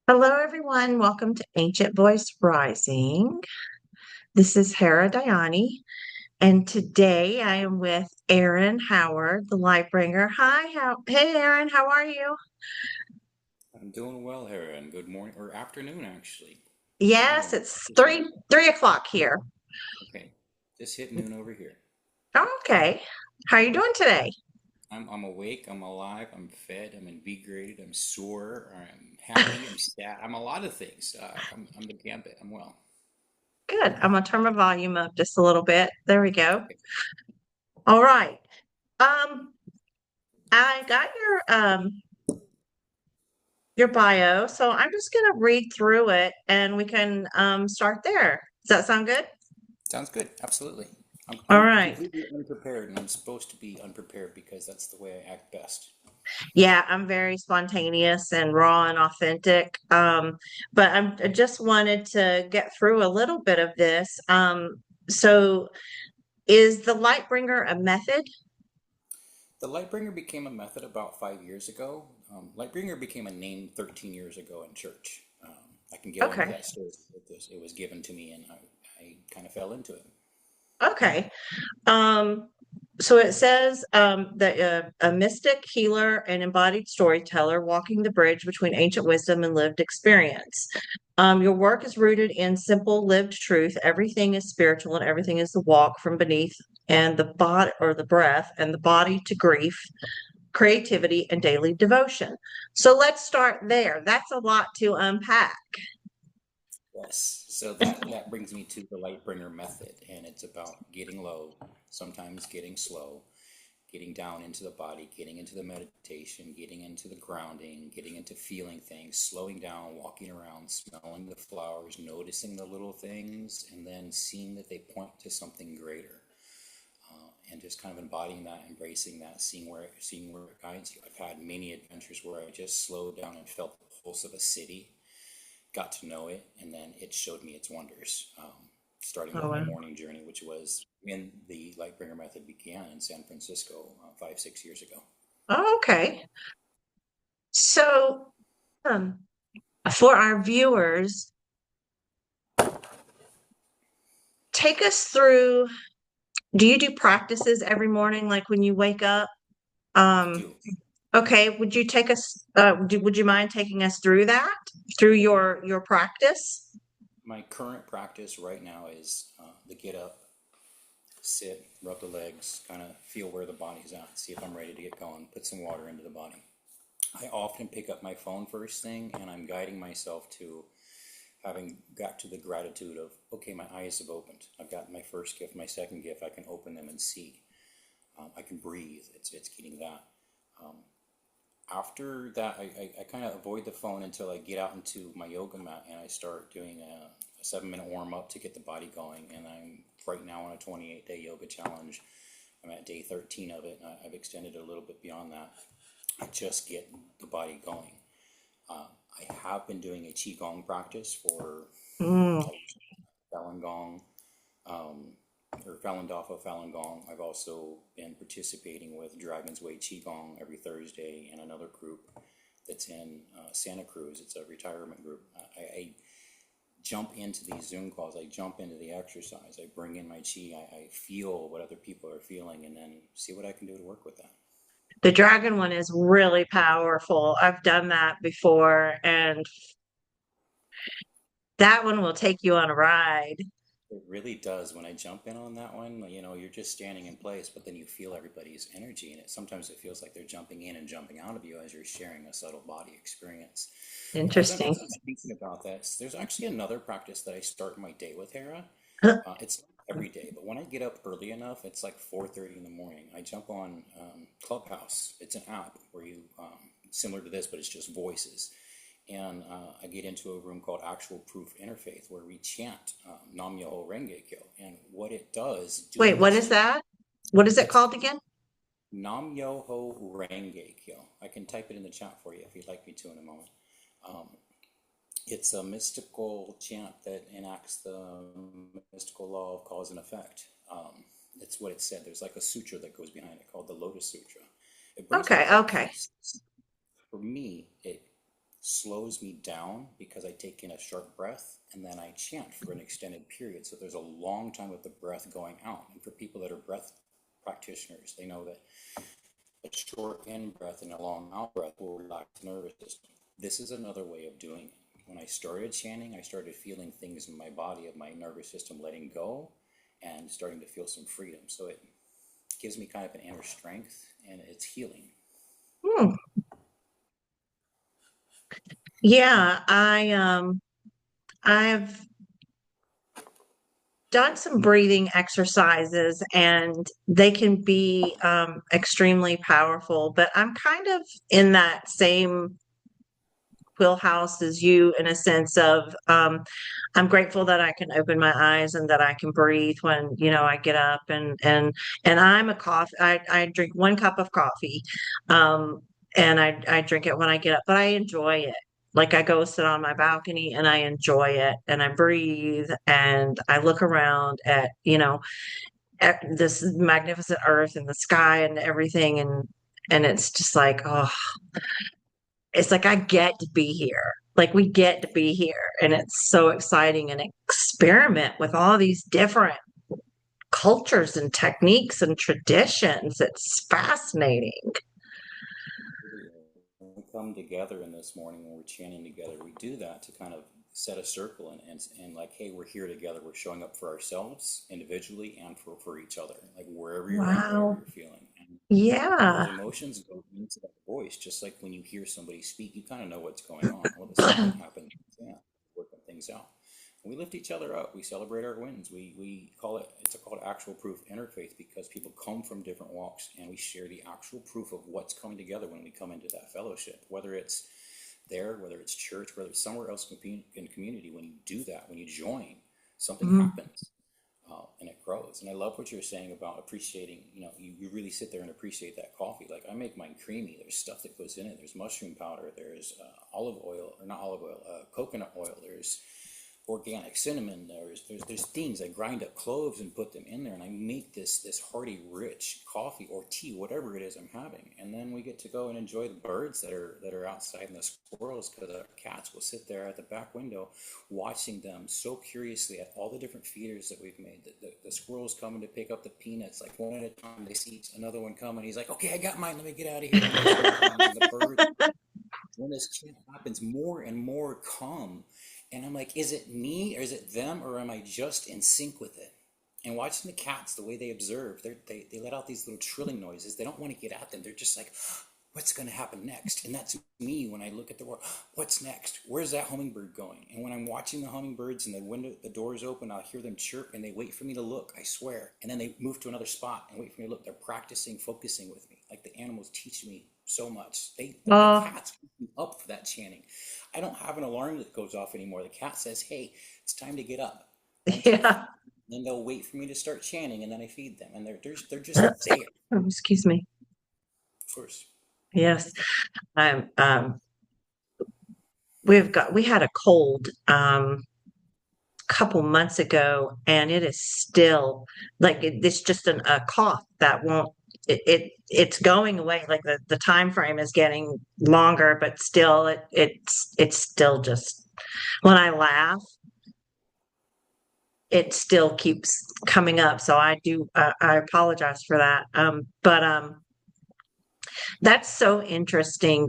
Hello, everyone. Welcome to Ancient Voice Rising. This is Hera Dyani, and today I am with Erin Howard, the Lightbringer. Hey, Erin, how are you? I'm doing well, Hera, and good morning or afternoon, actually. Doing Yes, well. it's three o'clock here. Okay, just hit noon over here. Oh, okay. How are you doing today? I'm awake. I'm alive. I'm fed. I'm invigorated. I'm sore. I'm happy. I'm sad. I'm a lot of things. I'm the gambit. I'm well. Good. I'm gonna turn my volume up just a little bit. There we go. Okay. All right. Um, I got your bio, so I'm just gonna read through it, and we can start there. Does that sound good? Sounds good. Absolutely. I'm All I'm right. completely unprepared, and I'm supposed to be unprepared because that's the way I act best. Yeah, I'm very spontaneous and raw and authentic. But I just wanted to get through a little bit of this. So is the Lightbringer a method? The Lightbringer became a method about 5 years ago. Lightbringer became a name 13 years ago in church. I can get into Okay. that story. It was given to me, and I kind of fell into it. Okay. Um, so it says that a mystic, healer, and embodied storyteller walking the bridge between ancient wisdom and lived experience. Your work is rooted in simple lived truth. Everything is spiritual and everything is the walk from beneath and the body or the breath and the body to grief, creativity, and daily devotion. So let's start there. That's a lot to unpack. Yes. So that brings me to the Lightbringer method, and it's about getting low, sometimes getting slow, getting down into the body, getting into the meditation, getting into the grounding, getting into feeling things, slowing down, walking around, smelling the flowers, noticing the little things, and then seeing that they point to something greater. And just kind of embodying that, embracing that, seeing where it guides you. I've had many adventures where I just slowed down and felt the pulse of a city, got to know it, and then it showed me its wonders. Starting Oh, with my wow. morning journey, which was when the Lightbringer method began in San Francisco 5, 6 years ago. Oh, okay. So, um, for our viewers, take us through. Do you do practices every morning, like when you wake up? I Um, do. okay, would you take us, would you mind taking us through that, through your practice? My current practice right now is the get up, sit, rub the legs, kind of feel where the body's at, see if I'm ready to get going, put some water into the body. I often pick up my phone first thing, and I'm guiding myself to having got to the gratitude of, okay, my eyes have opened. I've got my first gift, my second gift. I can open them and see. I can breathe. It's getting that. Um, After that, I kind of avoid the phone until I get out into my yoga mat and I start doing a 7 minute warm up to get the body going. And I'm right now on a 28-day yoga challenge. I'm at day 13 of it. I've extended it a little bit beyond that. I just get the body going. Uh, I have been doing a Qigong practice for Mm, Falun Gong, um, or Falun Dafa, Falun Gong. I've also been participating with Dragon's Way Qigong every Thursday in another group that's in Santa Cruz. It's a retirement group. I jump into these Zoom calls. I jump into the exercise. I bring in my Qi. I feel what other people are feeling and then see what I can do to work with that. the dragon one is really powerful. I've done that before, and that one will take you on a ride. It really does. When I jump in on that one, you're just standing in place, but then you feel everybody's energy, and sometimes it feels like they're jumping in and jumping out of you as you're sharing a subtle body experience. But Interesting. as I'm speaking about this, there's actually another practice that I start my day with, Hera. It's not every day, but when I get up early enough, it's like 4:30 in the morning. I jump on Clubhouse. It's an app where you similar to this, but it's just voices. And I get into a room called Actual Proof Interfaith where we chant Nam Myoho Renge Kyo. And what it does Wait, doing what this is is that? What is it it's called again? Nam Myoho Renge Kyo. I can type it in the chat for you if you'd like me to in a moment. Um, it's a mystical chant that enacts the mystical law of cause and effect. It's what it said. There's like a sutra that goes behind it called the Lotus Sutra. It brings Okay, about okay. peace. For me, it slows me down because I take in a sharp breath and then I chant for an extended period. So there's a long time of the breath going out. And for people that are breath practitioners, they know that a short in breath and a long out breath will relax the nervous system. This is another way of doing it. When I started chanting, I started feeling things in my body of my nervous system letting go and starting to feel some freedom. So it gives me kind of an inner strength and it's healing. Hmm. Yeah, I've done some breathing exercises and they can be extremely powerful, but I'm kind of in that same wheelhouse as you in a sense of I'm grateful that I can open my eyes and that I can breathe when I get up and I'm a coffee I drink 1 cup of coffee and I drink it when I get up, but I enjoy it. Like I go sit on my balcony and I enjoy it and I breathe and I look around at this magnificent earth and the sky and everything and it's just like, oh, it's like I get to be here. Like we get to be here. And it's so exciting and experiment with all these different cultures and techniques and traditions. It's fascinating. When we come together in this morning, when we're chanting together, we do that to kind of set a circle and like, hey, we're here together. We're showing up for ourselves individually and for each other, like wherever you're at, whatever Wow. you're feeling. And those Yeah. emotions go into that voice, just like when you hear somebody speak, you kind of know what's going on. Well, the same thing happens. Yeah, working things out. We lift each other up. We celebrate our wins. We call it, it's called actual proof interfaith because people come from different walks and we share the actual proof of what's coming together when we come into that fellowship, whether it's there, whether it's church, whether it's somewhere else in community. When you do that, when you join, something Mhm. happens and it grows. And I love what you're saying about appreciating, you really sit there and appreciate that coffee. Like I make mine creamy. There's stuff that goes in it. There's mushroom powder. There's olive oil, or not olive oil, coconut oil. There's organic cinnamon. There's things. I grind up cloves and put them in there, and I make this hearty, rich coffee or tea, whatever it is I'm having. And then we get to go and enjoy the birds that are outside and the squirrels, because our cats will sit there at the back window, watching them so curiously at all the different feeders that we've made. The squirrels coming to pick up the peanuts, like one at a time. They see another one coming. He's like, "Okay, I got mine. Let me get out of here." And the next one comes, and the bird, when this chant happens, more and more calm. And I'm like, is it me or is it them or am I just in sync with it? And watching the cats, the way they observe, they let out these little trilling noises. They don't want to get at them. They're just like, what's going to happen next? And that's me when I look at the world. What's next? Where's that hummingbird going? And when I'm watching the hummingbirds and the door is open, I'll hear them chirp and they wait for me to look, I swear. And then they move to another spot and wait for me to look. They're practicing, focusing with me. Like the animals teach me so much. The Oh, cats keep me up for that chanting. I don't have an alarm that goes off anymore. The cat says, hey, it's time to get up. One, two, three. yeah. Then they'll wait for me to start chanting and then I feed them. And they're just there. Oh, excuse me. Of course. Yes. I'm we had a cold couple months ago and it is still like it's just a cough that won't it's going away. Like the time frame is getting longer, but still it's still just when I laugh it still keeps coming up. So I apologize for that. But That's so interesting.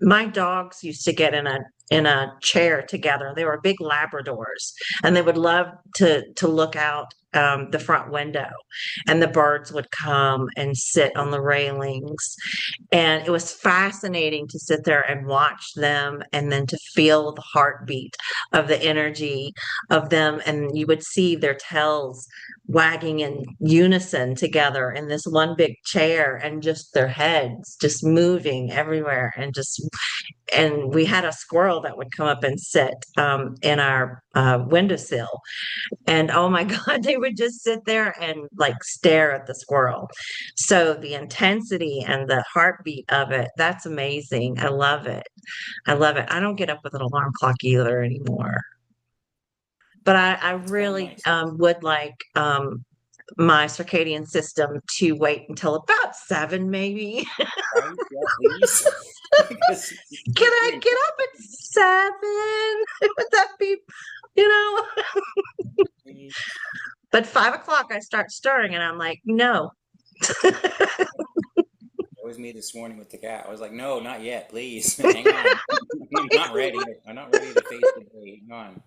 My dogs used to get in a chair together. They were big Labradors, and they would love to look out the front window, and the birds would come and sit on the railings. And it was fascinating to sit there and watch them and then to feel the heartbeat of the energy of them. And you would see their tails wagging in unison together in this one big chair and just their heads just moving everywhere and we had a squirrel that would come up and sit in our windowsill and oh my God, they would just sit there and like stare at the squirrel. So the intensity and the heartbeat of it, that's amazing. I love it. I love it. I don't get up with an alarm clock either anymore. But I It's kind of really nice. would like my circadian system to wait until about 7, maybe. Right? Yeah, please. Because you Can can't be I in get front up at 7? Would that be, you know? It But 5 o'clock, I start stirring, and I'm like, no. was me this morning with the cat. I was like, no, not yet, please. Hang on. I'm not ready. I'm not ready to face the day. Hang on.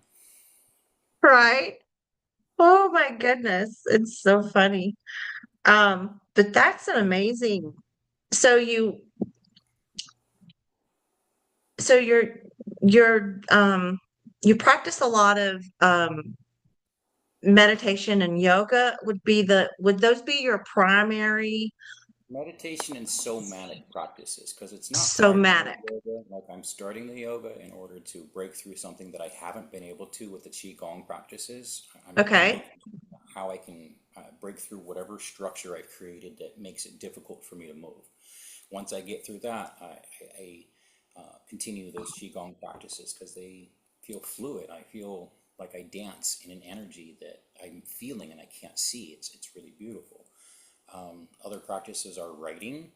Right? Oh my goodness. It's so funny. But that's an amazing. So so you practice a lot of meditation and yoga would those be your primary Meditation and somatic practices, because it's not primarily somatic? yoga. Like I'm starting the yoga in order to break through something that I haven't been able to with the Qigong practices. I'm Okay. looking at how I can break through whatever structure I've created that makes it difficult for me to move. Once I get through that, I continue those Qigong practices because they feel fluid. I feel like I dance in an energy that I'm feeling and I can't see. It's really beautiful. Other practices are writing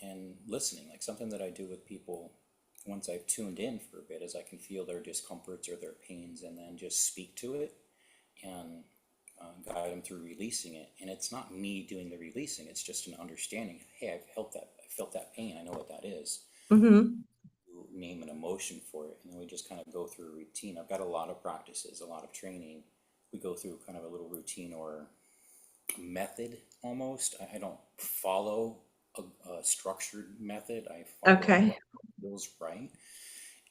and listening, like something that I do with people once I've tuned in for a bit is I can feel their discomforts or their pains and then just speak to it and guide them through releasing it. And it's not me doing the releasing, it's just an understanding. Hey, I felt that pain, I know what that is. Hmm. Name an emotion for it, and then we just kind of go through a routine. I've got a lot of practices, a lot of training. We go through kind of a little routine or method almost. I don't follow a structured method. I follow Okay. what feels right.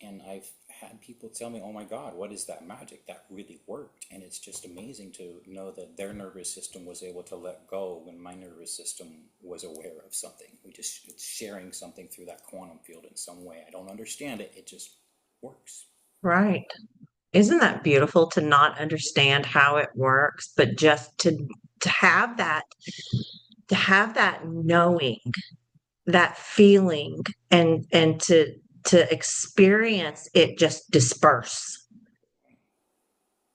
And I've had people tell me, "Oh my God, what is that magic? That really worked." And it's just amazing to know that their nervous system was able to let go when my nervous system was aware of something. It's sharing something through that quantum field in some way. I don't understand it. It just works. Right. Isn't that beautiful to not understand how it works, but just to have that knowing, that feeling, and to experience it just disperse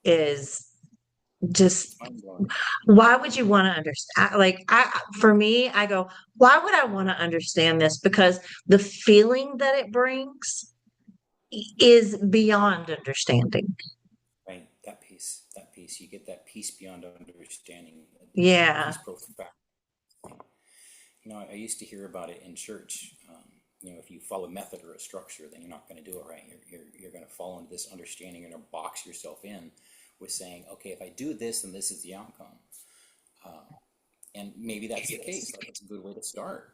is just It's mind blowing. why would you want to understand? Like for me, I go, why would I want to understand this? Because the feeling that it brings is beyond understanding. Right, that piece, you get that peace beyond understanding, Yeah. peace profound. You know, I used to hear about it in church. You know, if you follow a method or a structure, then you're not going to do it right. You're going to fall into this understanding. You're going to box yourself in with saying, okay, if I do this, then this is the outcome. And maybe that's the case. Like, it's a good way to start.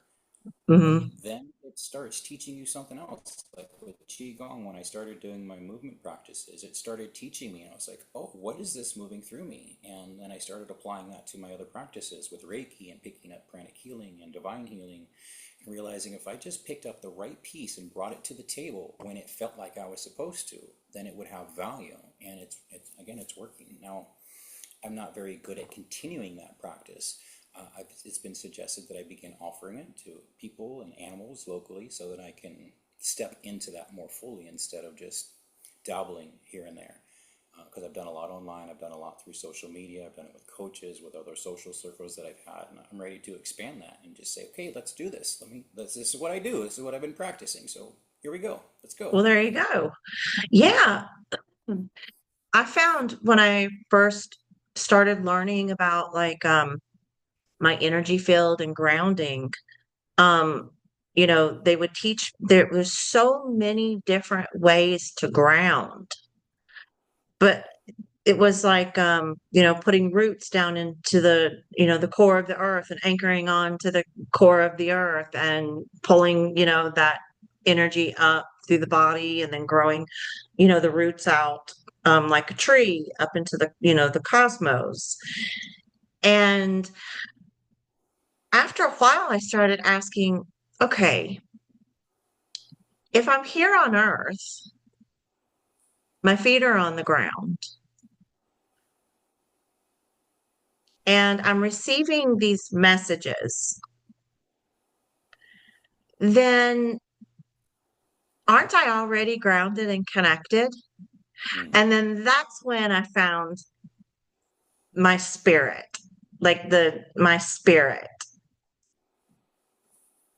But Hmm. then it starts teaching you something else. Like with Qigong, when I started doing my movement practices, it started teaching me. And I was like, oh, what is this moving through me? And then I started applying that to my other practices with Reiki and picking up pranic healing and divine healing and realizing if I just picked up the right piece and brought it to the table when it felt like I was supposed to, then it would have value. And it's working. Now, I'm not very good at continuing that practice. It's been suggested that I begin offering it to people and animals locally so that I can step into that more fully instead of just dabbling here and there. Because I've done a lot online, I've done a lot through social media, I've done it with coaches, with other social circles that I've had, and I'm ready to expand that and just say, okay, let's do this. This is what I do. This is what I've been practicing. So here we go. Let's go. Well, there you go. Yeah. I found when I first started learning about my energy field and grounding, um, they would teach there was so many different ways to ground, but it was like putting roots down into the core of the earth and anchoring on to the core of the earth and pulling, that energy up through the body and then growing, the roots out like a tree up into the cosmos. And after a while, I started asking, okay, if I'm here on earth, my feet are on the ground, and I'm receiving these messages, then aren't I already grounded and connected? Mm. And then that's when I found my spirit, like my spirit.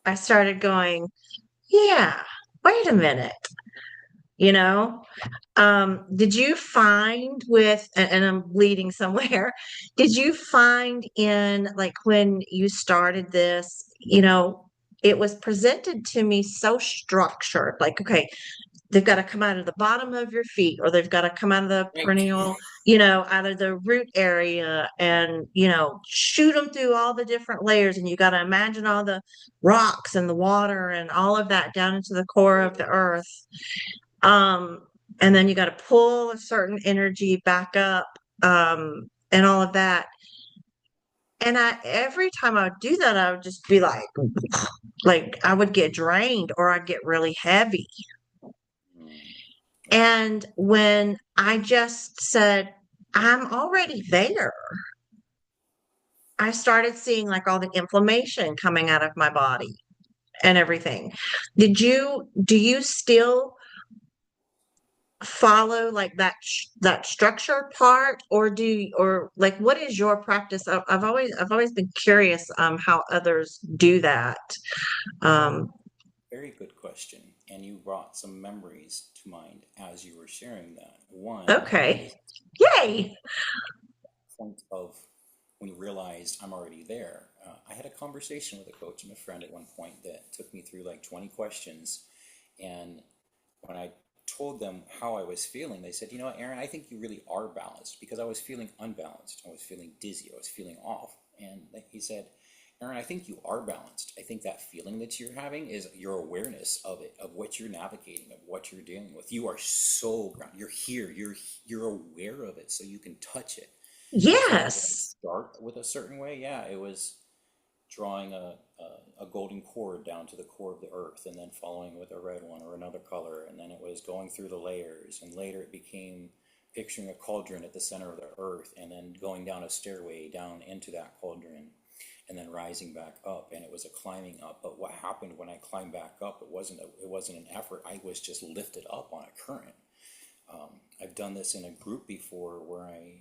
I started going, yeah, wait a minute. you know? Did you find and I'm leading somewhere, did you find in like when you started this, it was presented to me so structured, like, okay, they've got to come out of the bottom of your feet, or they've got to come out of the Right. perennial, out of the root area, and, shoot them through all the different layers. And you got to imagine all the rocks and the water and all of that down into the core of the earth. Um, and then you got to pull a certain energy back up, and all of that. And every time I would do that, I would just be like I would get drained or I'd get really heavy. Mm, okay. And when I just said, I'm already there, I started seeing like all the inflammation coming out of my body and everything. Do you still follow like that structure part, or or like what is your practice? I've always been curious how others do that. Um Very good question. And you brought some memories to mind as you were sharing that. One okay. is Yay. point of when you realized I'm already there. I had a conversation with a coach and a friend at one point that took me through like 20 questions. And when I told them how I was feeling, they said, you know what, Aaron, I think you really are balanced because I was feeling unbalanced. I was feeling dizzy. I was feeling off. And he said, Aaron, I think you are balanced. I think that feeling that you're having is your awareness of it, of what you're navigating, of what you're dealing with. You are so grounded. You're here. You're aware of it, so you can touch it. So did I Yes. start with a certain way? Yeah, it was drawing a golden cord down to the core of the earth and then following with a red one or another color. And then it was going through the layers. And later it became picturing a cauldron at the center of the earth and then going down a stairway down into that cauldron and then rising back up. And it was a climbing up. But what happened when I climbed back up, it wasn't an effort. I was just lifted up on a current. I've done this in a group before where I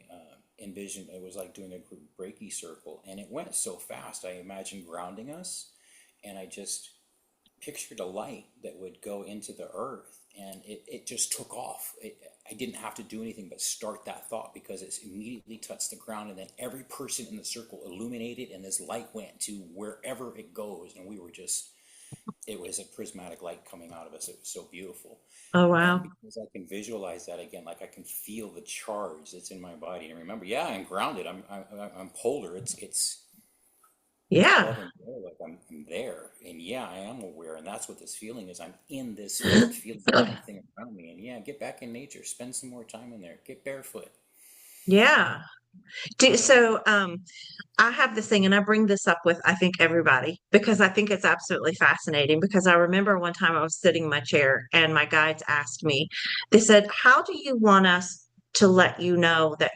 envisioned it was like doing a group Reiki circle, and it went so fast. I imagined grounding us, and I just pictured a light that would go into the earth, and it just took off. I didn't have to do anything but start that thought because it's immediately touched the ground, and then every person in the circle illuminated, and this light went to wherever it goes, and we were just it was a prismatic light coming out of us. It was so beautiful. Oh And wow. because I can visualize that again, like I can feel the charge that's in my body. And remember, yeah, I'm grounded. I'm polar. It's Yeah. love and joy. Like I'm there. And yeah, I am aware. And that's what this feeling is. I'm in this field, feeling everything around me. And yeah, get back in nature. Spend some more time in there. Get barefoot. Yeah. You know? I have this thing, and I bring this up with, I think, everybody because I think it's absolutely fascinating. Because I remember one time I was sitting in my chair and my guides asked me, they said, how do you want us to let you know that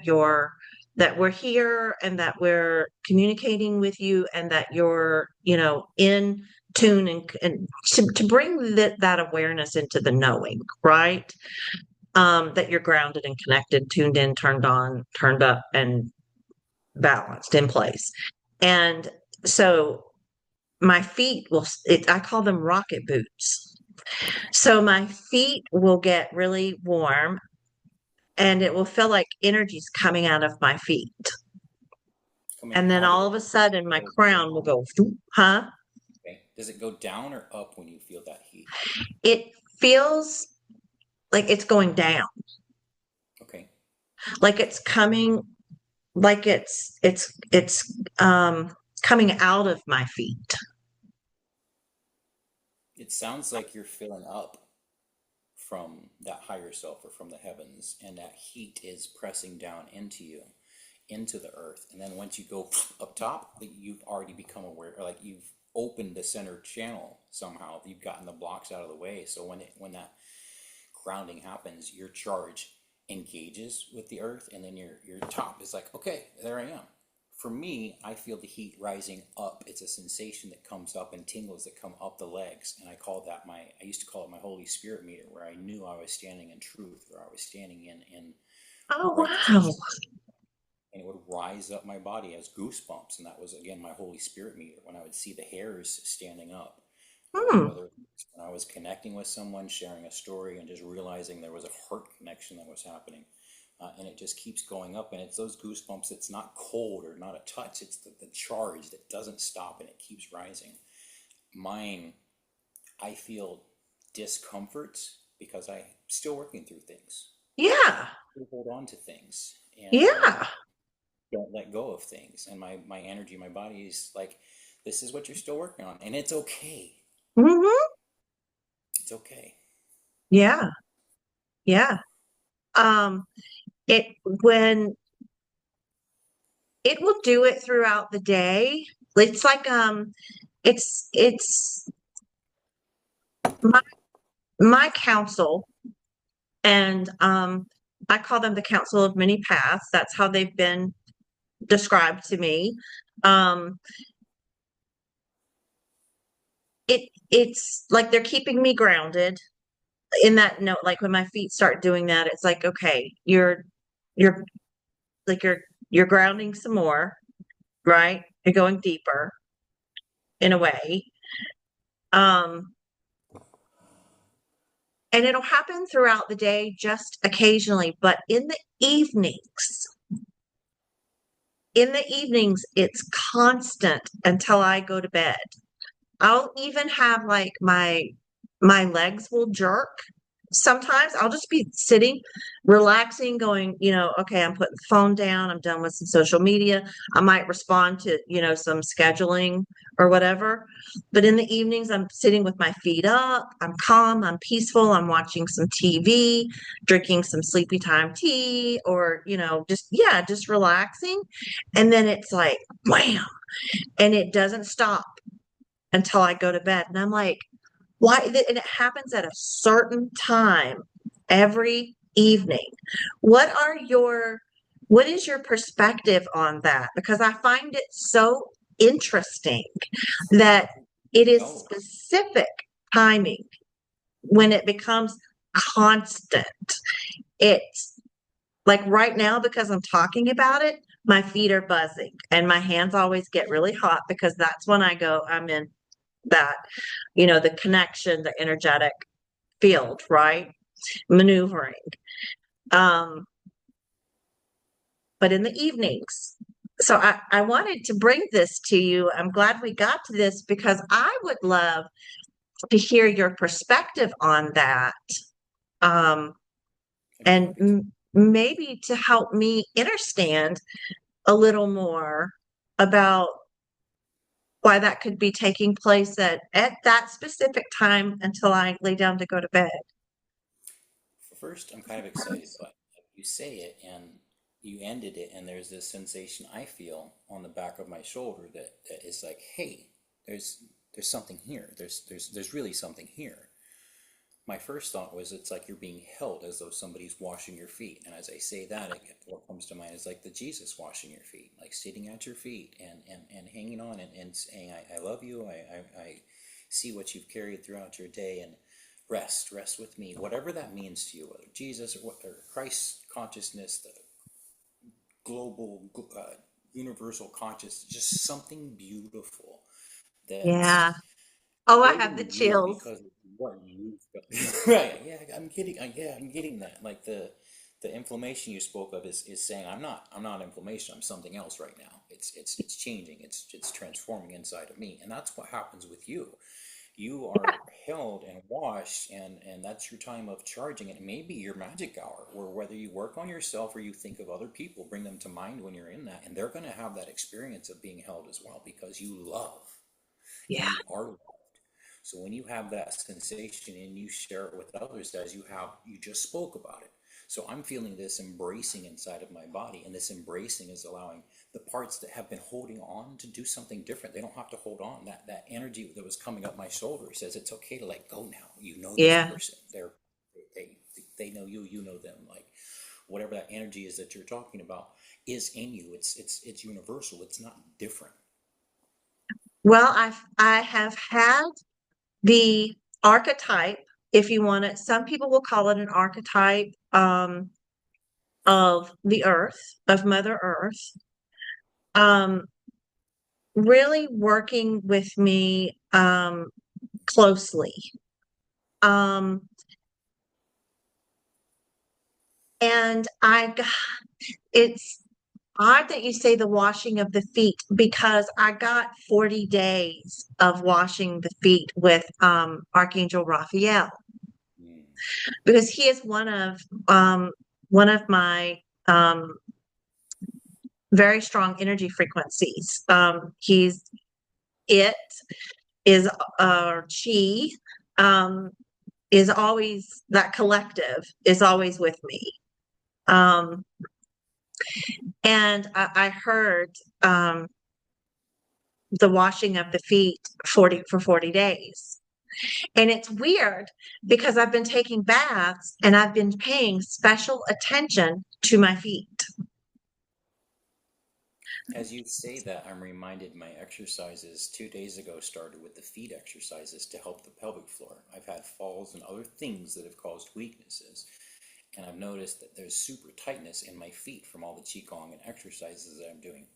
we're here and that we're communicating with you and that you're, in tune and to bring that awareness into the knowing, right? That you're grounded and connected, tuned in, turned on, turned up, and balanced in place. And so my feet I call them rocket boots. So my feet will get really warm and it will feel like energy's coming out of my feet. Coming And then out of all the of a sudden my or crown will down. go, huh? Okay. Does it go down or up when you feel that heat? It feels like it's going down, Okay. like it's coming, like it's coming out of my feet. It sounds like you're filling up from that higher self or from the heavens, and that heat is pressing down into you, into the earth. And then once you go up top, you've already become aware, or like you've opened the center channel somehow. You've gotten the blocks out of the way. So when that grounding happens, your charge engages with the earth, and then your top is like, okay, there I am. For me, I feel the heat rising up. It's a sensation that comes up and tingles that come up the legs. And I used to call it my Holy Spirit meter, where I knew I was standing in truth, or I was standing in Oh, wow. righteousness. And it would rise up my body as goosebumps. And that was, again, my Holy Spirit meter when I would see the hairs standing up. Hmm. whether it's when I was connecting with someone, sharing a story, and just realizing there was a heart connection that was happening. And it just keeps going up, and it's those goosebumps. It's not cold or not a touch, it's the charge that doesn't stop and it keeps rising. Mine, I feel discomfort because I'm still working through things. Yeah. I hold on to things and Yeah. don't let go of things. And my energy, my body is like, this is what you're still working on. And it's okay. Hmm. It's okay. Yeah. Yeah. Um, it when it will do it throughout the day. It's like it's my my counsel, and I call them the council of many paths. That's how they've been described to me. Um, it's like they're keeping me grounded in that note. Like when my feet start doing that, it's like, okay, you're like you're grounding some more, right? You're going deeper in a way. Um, and it'll happen throughout the day, just occasionally, but in the evenings, it's constant until I go to bed. I'll even have like my legs will jerk. Sometimes I'll just be sitting, relaxing, going, okay, I'm putting the phone down. I'm done with some social media. I might respond to, some scheduling or whatever. But in the evenings, I'm sitting with my feet up. I'm calm. I'm peaceful. I'm watching some TV, drinking some sleepy time tea, or, just relaxing. And then it's like, wham, and it doesn't stop until I go to bed. And I'm like, why? And it happens at a certain time every evening. What are your, what is your perspective on that? Because I find it so interesting that it is Oh, specific timing when it becomes constant. It's like right now, because I'm talking about it, my feet are buzzing and my hands always get really hot because that's when I go, I'm in that, the connection, the energetic field, right? Maneuvering. Um, but in the evenings. So I wanted to bring this to you. I'm glad we got to this because I would love to hear your perspective on that. Um, I'd be and happy to. maybe to help me understand a little more about why that could be taking place at that specific time until I lay down to go to bed. First, I'm kind of excited, but you say it and you ended it, and there's this sensation I feel on the back of my shoulder that is like, hey, there's something here. There's really something here. My first thought was it's like you're being held as though somebody's washing your feet. And as I say that, what comes to mind is like the Jesus washing your feet, like sitting at your feet and hanging on and saying, I love you. I see what you've carried throughout your day and rest with me, whatever that means to you, whether Jesus or Christ consciousness, the global, universal consciousness, just something beautiful Yeah. that's Oh, I have the holding you chills. because of what you've got. Right. Yeah, I'm getting that. Like the inflammation you spoke of is saying I'm not inflammation, I'm something else right now. It's changing, it's transforming inside of me. And that's what happens with you. You are held and washed, and that's your time of charging. It may be your magic hour, or whether you work on yourself or you think of other people, bring them to mind when you're in that, and they're going to have that experience of being held as well because you love Yeah. and you are loved. So when you have that sensation and you share it with others, as you just spoke about it. So I'm feeling this embracing inside of my body, and this embracing is allowing the parts that have been holding on to do something different. They don't have to hold on. That energy that was coming up my shoulder says it's okay to let go now. You know this Yeah. person. They they know you. You know them. Like whatever that energy is that you're talking about is in you. It's universal. It's not different. Well, I have had the archetype, if you want it. Some people will call it an archetype of the earth, of Mother Earth. Um, really working with me. closely. Um, and it's odd that you say the washing of the feet because I got 40 days of washing the feet with Archangel Raphael Mm. because he is one of my very strong energy frequencies. He's it is chi um, is always that collective is always with me. Um, and I heard the washing of the feet 40 days. And it's weird because I've been taking baths and I've been paying special attention to my feet. As you say that, I'm reminded my exercises 2 days ago started with the feet exercises to help the pelvic floor. I've had falls and other things that have caused weaknesses, and I've noticed that there's super tightness in my feet from all the Qigong and exercises that I'm doing.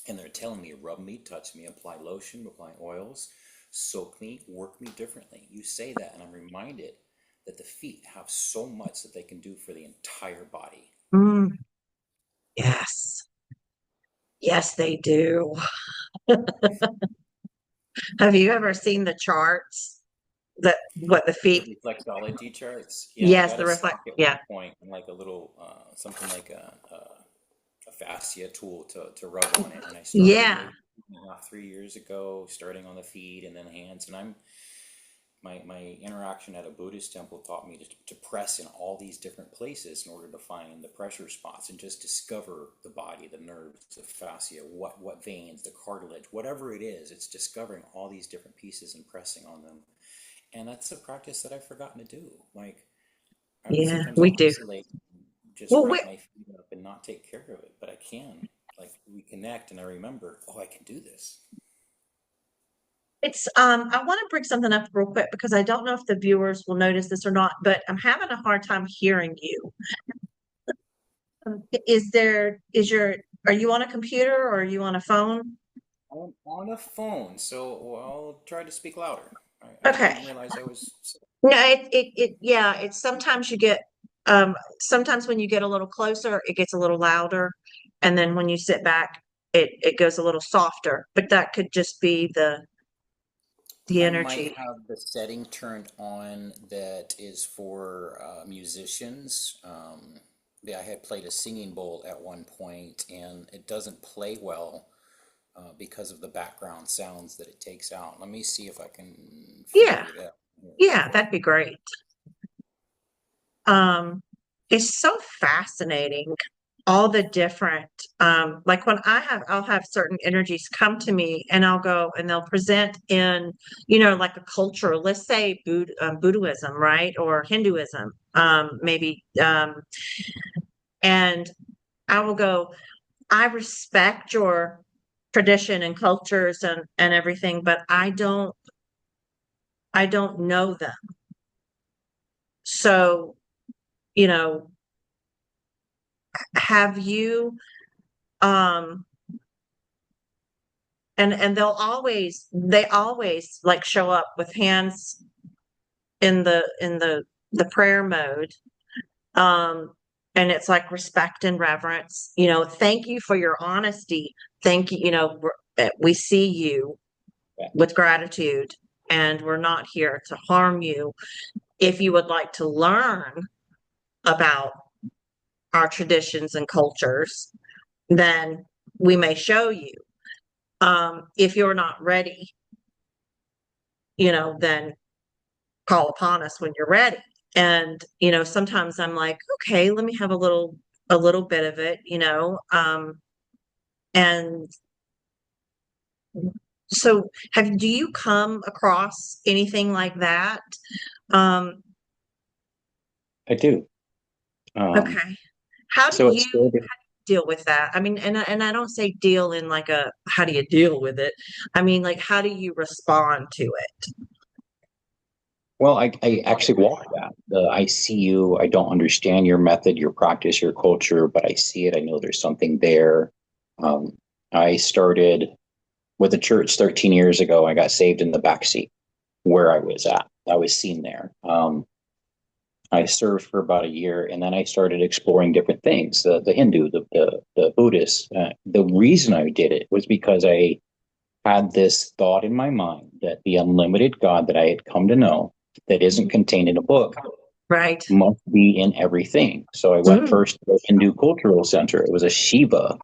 And they're telling me, rub me, touch me, apply lotion, apply oils, soak me, work me differently. You say that, and I'm reminded that the feet have so much that they can do for the entire body. Mm, yes. Yes, they do. Have you ever seen the charts that what the The feet? reflexology charts, yeah, I Yes, got the a reflect. stock at Yeah. one point and like a little something like a fascia tool to rub on it, and I started Yeah. maybe 2.5, 3 years ago, starting on the feet and then hands, and my interaction at a Buddhist temple taught me to press in all these different places in order to find the pressure spots and just discover the body, the nerves, the fascia, what veins, the cartilage, whatever it is. It's discovering all these different pieces and pressing on them. And that's a practice that I've forgotten to do. Like, Yeah, sometimes we I'll do. isolate, just Well, wrap my feet up and not take care of it, but I can. Like, reconnect, and I remember, oh, I can do this. I want to bring something up real quick because I don't know if the viewers will notice this or not, but I'm having a hard time hearing you. Are you on a computer or are you on a phone? I'm on a phone, so I'll try to speak louder. I Okay. didn't realize I was. No, yeah, it's sometimes sometimes when you get a little closer, it gets a little louder. And then when you sit back, it goes a little softer, but that could just be the I might energy. have the setting turned on that is for musicians. Yeah, I had played a singing bowl at one point, and it doesn't play well because of the background sounds that it takes out. Let me see if I can Yeah, figure it out here real yeah, quick. that'd be great. Um, it's so fascinating, all the different, like when I'll have certain energies come to me and I'll go and they'll present in, like a culture, let's say Buddhism, right? Or Hinduism, maybe, and I will go, I respect your tradition and cultures and everything, but I don't know them. So, you know, have you, um, and they always like show up with hands in the prayer mode, um and it's like respect and reverence, thank you for your honesty, thank you, we see you with gratitude and we're not here to harm you. If you would like to learn about our traditions and cultures, then we may show you. If you're not ready, then call upon us when you're ready. And, sometimes I'm like, okay, let me have a little bit of it, and so do you come across anything like that? Um, I do. okay. How do So you it's good. deal with that? I mean, and I don't say deal in like how do you deal with it? I mean, like, how do you respond to it? Well, I actually walk that. I see you. I don't understand your method, your practice, your culture, but I see it. I know there's something there. I started with the church 13 years ago. I got saved in the back seat. where I was at. I was seen there. I served for about a year, and then I started exploring different things. The Hindu, the Buddhist. The reason I did it was because I had this thought in my mind that the unlimited God that I had come to know, that isn't contained in a book, Right. must be in everything. So I went Mm. first to the Hindu Cultural Center. It was a Shiva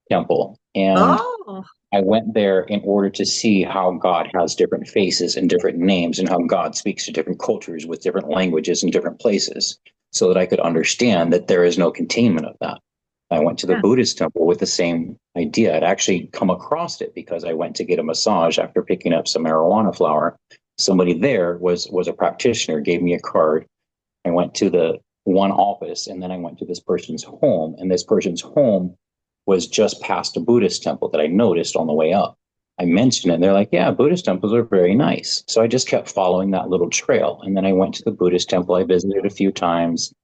temple, and Oh, I went there in order to see how God has different faces and different names, and how God speaks to different cultures with different languages in different places, so that I could understand that there is no containment of that. I went to the yeah. Buddhist temple with the same idea. I'd actually come across it because I went to get a massage after picking up some marijuana flower. Somebody there was a practitioner, gave me a card. I went to the one office, and then I went to this person's home, and this person's home was just past a Buddhist temple that I noticed on the way up. I mentioned it, and they're like, yeah, Buddhist temples are very nice. So I just kept following that little trail. And then I went to the Buddhist temple. I visited a few times.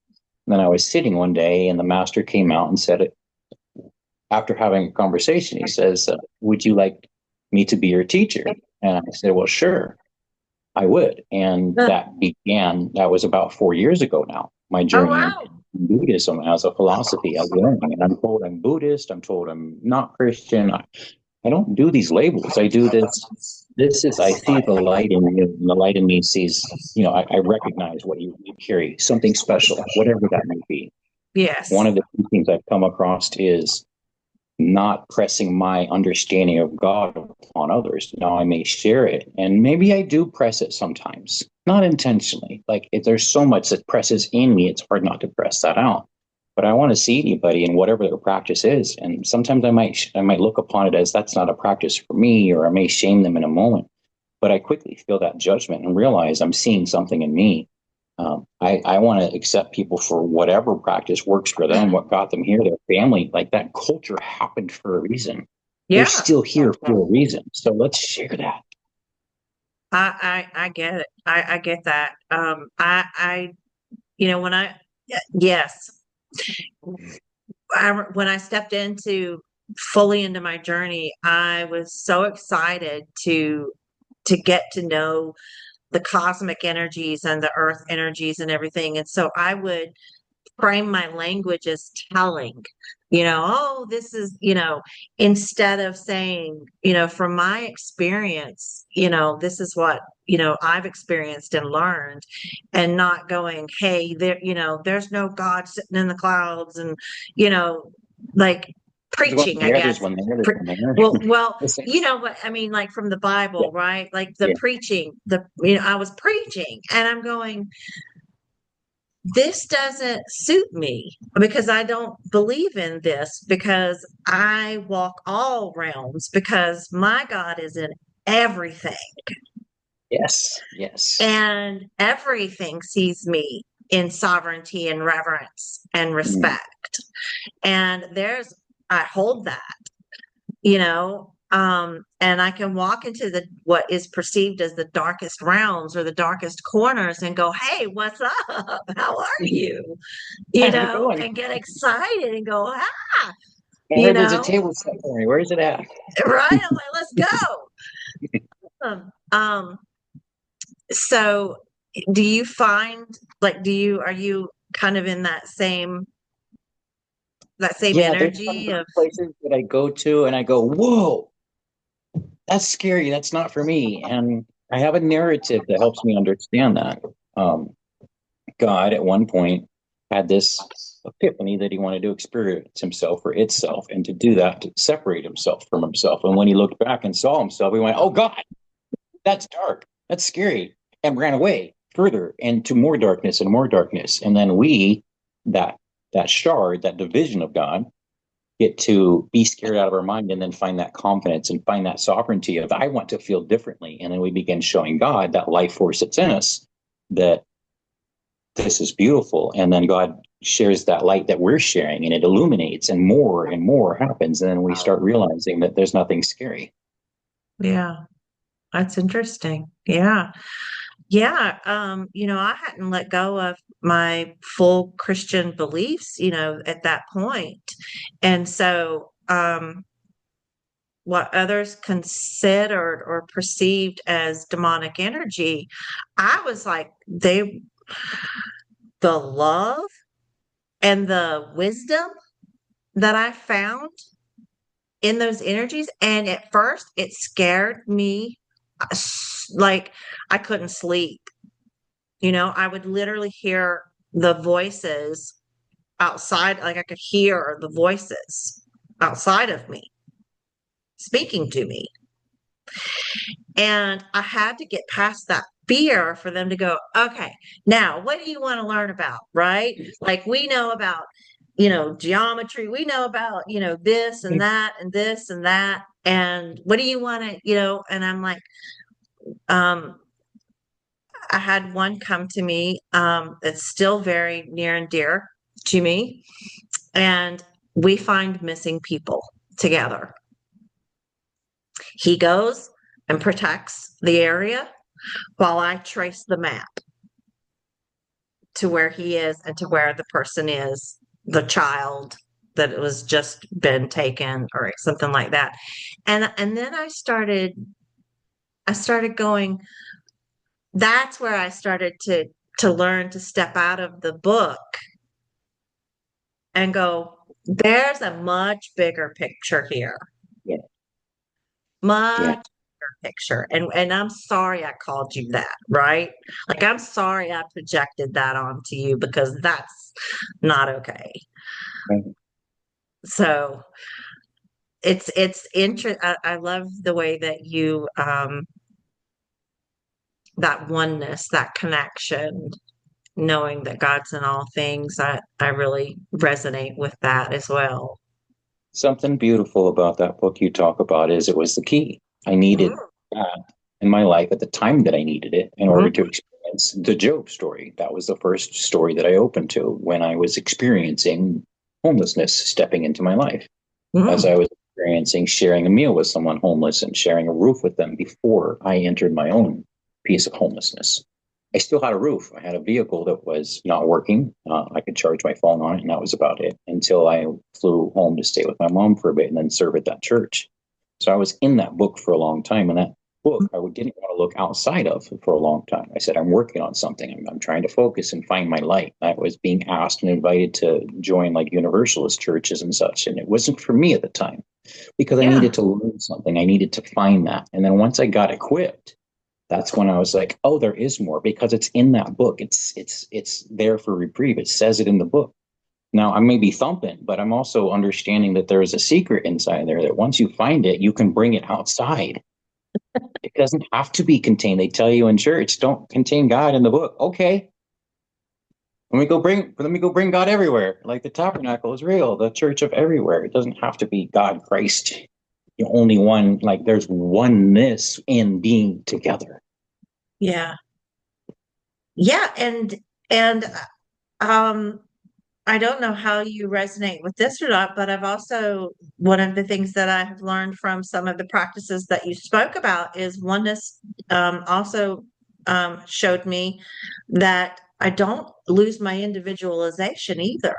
And then I was sitting one day, and the master came out and said, after having a conversation, he says, would you like me to be your teacher? And I said, well, sure, I would. And Uh, that was about 4 years ago now, my Oh, journey in wow. Buddhism as a philosophy of learning. And I'm told I'm Buddhist. I'm told I'm not Christian. I don't do these labels. I do this. I see the light in you, and the light in me sees, I recognize what you carry, something special, whatever that may be. One Yes. of the things I've come across is not pressing my understanding of God upon others. Now, I may share it, and maybe I do press it sometimes, not intentionally. Like, if there's so much that presses in me, it's hard not to press that out. But I want to see anybody in whatever their practice is, and sometimes I might look upon it as that's not a practice for me, or I may shame them in a moment. But I quickly feel that judgment and realize I'm seeing something in me. I want to accept people for whatever practice works for them, what got them here, their family. Like, that culture happened for a reason. They're Yeah. still here for a reason. So let's share that. I get it. I get that. When yes, when I stepped fully into my journey, I was so excited to get to know the cosmic energies and the earth energies and everything. And so I would frame my language as telling, oh, this is, instead of saying, from my experience, this is what, I've experienced and learned, and not going, hey, there's no God sitting in the clouds, and, like There's one preaching, I there, there's guess. one there, there's Pre- one there. well, Listen, what I mean, like from the yeah, Bible, right? Like the yeah. preaching, I was preaching, and I'm going, this doesn't suit me because I don't believe in this, because I walk all realms, because my God is in everything, Yes, yes. and everything sees me in sovereignty and reverence and Mm. respect. And I hold that, and I can walk into what is perceived as the darkest realms or the darkest corners and go, hey, what's up? How are you? How's it going? And get excited and go, I you heard there's a know, table set for me. Where's it at? right? I'm like, let's go. Um, so do you find, like, are you kind of in that same Yeah, there's some energy of, places that I go to and I go, whoa, that's scary. That's not for me. And I have a narrative that helps me understand that. Um, God, at one point, had this epiphany that he wanted to experience himself or itself, and to do that, to separate himself from himself. And when he looked back and saw himself, he went, oh, God, that's dark. That's scary. And ran away further into more darkness and more darkness. And then that that shard, that division of God, get to be scared out of our mind, and then find that confidence and find that sovereignty of, I want to feel differently. And then we begin showing God, that life force that's in us, that this is beautiful. And then God shares that light that we're sharing, and it illuminates, and more happens. And then we start realizing that there's nothing scary. yeah, that's interesting. Yeah. Yeah. I hadn't let go of my full Christian beliefs, at that point. And so, what others considered or perceived as demonic energy, I was like, the love and the wisdom that I found in those energies. And at first, it scared me. Like I couldn't sleep. I would literally hear the voices outside, like I could hear the voices outside of me speaking to me. And I had to get past that fear for them to go, okay, now what do you want to learn about? Right? Like we know about, geometry, we know about, this and that and this and that. And what do you want to, and I'm like, um, I had one come to me that's still very near and dear to me. And we find missing people together. He goes and protects the area while I trace the map to where he is and to where the person is, the child that was just been taken or something like that. And then I started going, that's where I started to learn to step out of the book and go, there's a much bigger picture here. Yeah. Much Yeah. bigger picture. And I'm sorry I called you that, right? Like I'm sorry I projected that onto you because that's not okay. Right. So it's interesting. I love the way that you that oneness, that connection, knowing that God's in all things. I really resonate with that as well. Something beautiful about that book you talk about is it was the key. I needed Mhm. that in my life at the time that I needed it in order to Mhm. experience the Job story. That was the first story that I opened to when I was experiencing homelessness stepping into my life. As Mhm. I was experiencing sharing a meal with someone homeless and sharing a roof with them before I entered my own piece of homelessness. I still had a roof. I had a vehicle that was not working. I could charge my phone on it, and that was about it until I flew home to stay with my mom for a bit and then serve at that church. So I was in that book for a long time, and that book I didn't want to look outside of for a long time. I said, I'm working on something. I'm trying to focus and find my light. I was being asked and invited to join like Universalist churches and such, and it wasn't for me at the time because I Yeah. needed to learn something. I needed to find that. And then once I got equipped, that's when I was like, oh, there is more because it's in that book. It's there for reprieve. It says it in the book. Now I may be thumping, but I'm also understanding that there is a secret inside there that once you find it, you can bring it outside. It doesn't have to be contained. They tell you in church, don't contain God in the book. Okay. Let me go bring God everywhere. Like the tabernacle is real, the church of everywhere. It doesn't have to be God Christ. The only one, like there's oneness in being together. Yeah. Yeah. And um I don't know how you resonate with this or not, but I've also, one of the things that I have learned from some of the practices that you spoke about is oneness also showed me that I don't lose my individualization either.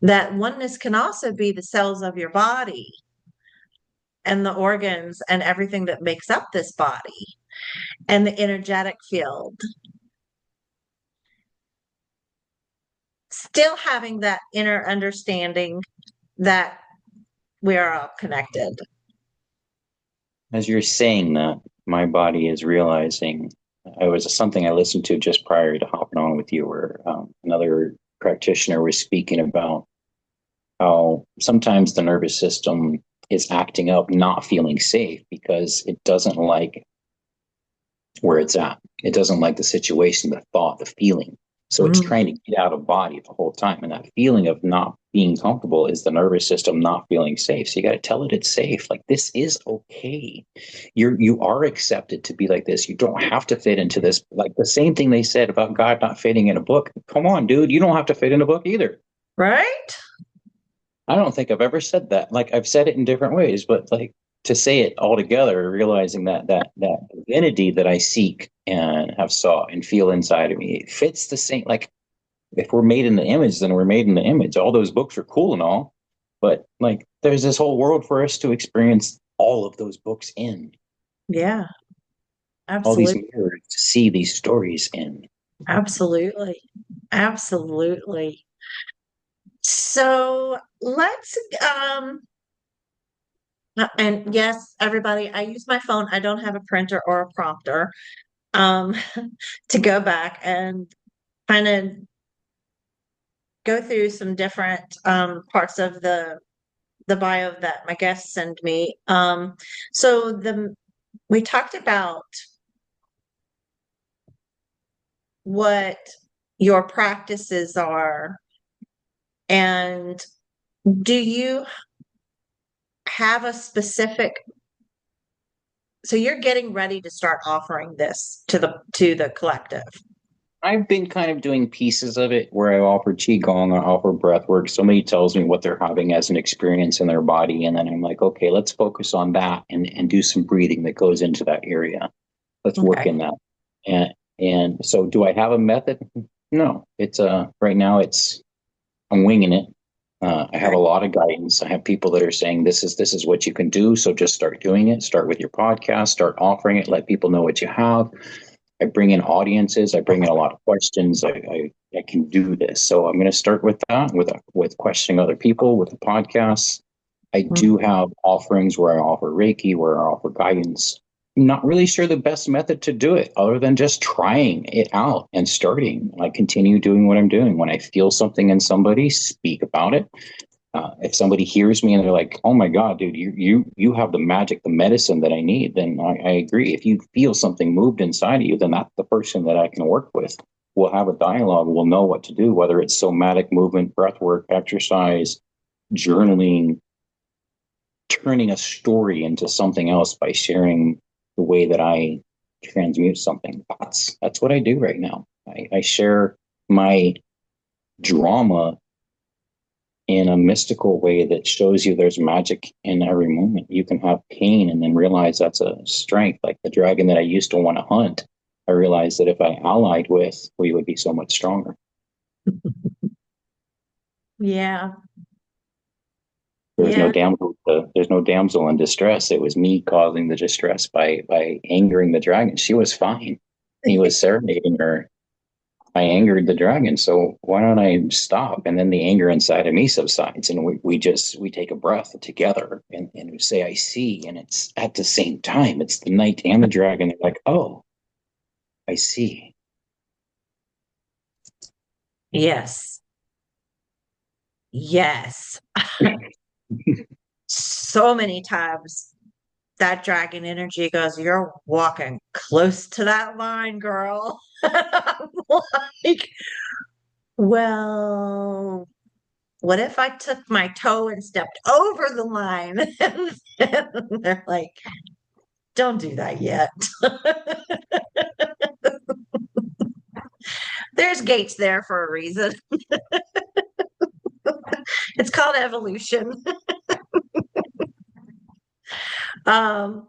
That oneness can also be the cells of your body and the organs and everything that makes up this body and the energetic field. Still having that inner understanding that we are all connected. As you're saying that, my body is realizing it was something I listened to just prior to hopping on with you, where another practitioner was speaking about how sometimes the nervous system is acting up, not feeling safe because it doesn't like where it's at. It doesn't like the situation, the thought, the feeling. So it's Mm, trying to get out of body the whole time. And that feeling of not being comfortable is the nervous system not feeling safe. So you got to tell it it's safe. Like this is okay. You are accepted to be like this. You don't have to fit into this. Like the same thing they said about God not fitting in a book. Come on, dude. You don't have to fit in a book either. right? I don't think I've ever said that. Like I've said it in different ways, but like to say it all together, realizing that divinity that I seek and have sought and feel inside of me, it fits the same. Like if we're made in the image, then we're made in the image. All those books are cool and all, but like there's this whole world for us to experience all of those books in, Yeah, all these absolutely. mirrors to see these stories in. Absolutely. Absolutely. So let's and yes, everybody, I use my phone. I don't have a printer or a prompter um to go back and kind of go through some different parts of the bio that my guests send me. So the we talked about what your practices are, and do you have a specific, so you're getting ready to start offering this to the collective? I've been kind of doing pieces of it where I offer Qigong, I offer breath work. Somebody tells me what they're having as an experience in their body. And then I'm like, okay, let's focus on that and do some breathing that goes into that area. Let's work Okay. in that. And so do I have a method? No, it's right now I'm winging it. I have Okay. a lot of guidance. I have people that are saying this is what you can do. So just start doing it. Start with your podcast. Start offering it. Let people know what you have. I bring in audiences. I bring in a lot of questions. I can do this. So I'm going to start with that, with questioning other people, with the podcasts. I do have offerings where I offer Reiki, where I offer guidance. I'm not really sure the best method to do it, other than just trying it out and starting. I continue doing what I'm doing. When I feel something in somebody, speak about it. If somebody hears me and they're like, "Oh my God, dude, you have the magic, the medicine that I need," then I agree. If you feel something moved inside of you, then that's the person that I can work with. We'll have a dialogue. We'll know what to do, whether it's somatic movement, breath work, exercise, journaling, turning a story into something else by sharing the way that I transmute something. That's what I do right now. I share my drama in a mystical way that shows you there's magic in every moment. You can have pain and then realize that's a strength. Like the dragon that I used to want to hunt, I realized that if I allied with, we would be so much stronger. Yeah. There's no Yeah. damsel. There's no damsel in distress. It was me causing the distress by angering the dragon. She was fine. He was serenading her. I angered the dragon, so why don't I stop? And then the anger inside of me subsides, and we take a breath together and we say, "I see," and it's at the same time. It's the knight and the dragon. They're like, "Oh, I see." Yes. Yes. So many times that dragon energy goes, "You're walking close to that line, girl." I'm like, well, what if I took my toe and stepped over the line? And they're like, don't do that yet. There's gates there for a reason. It's called evolution. Um,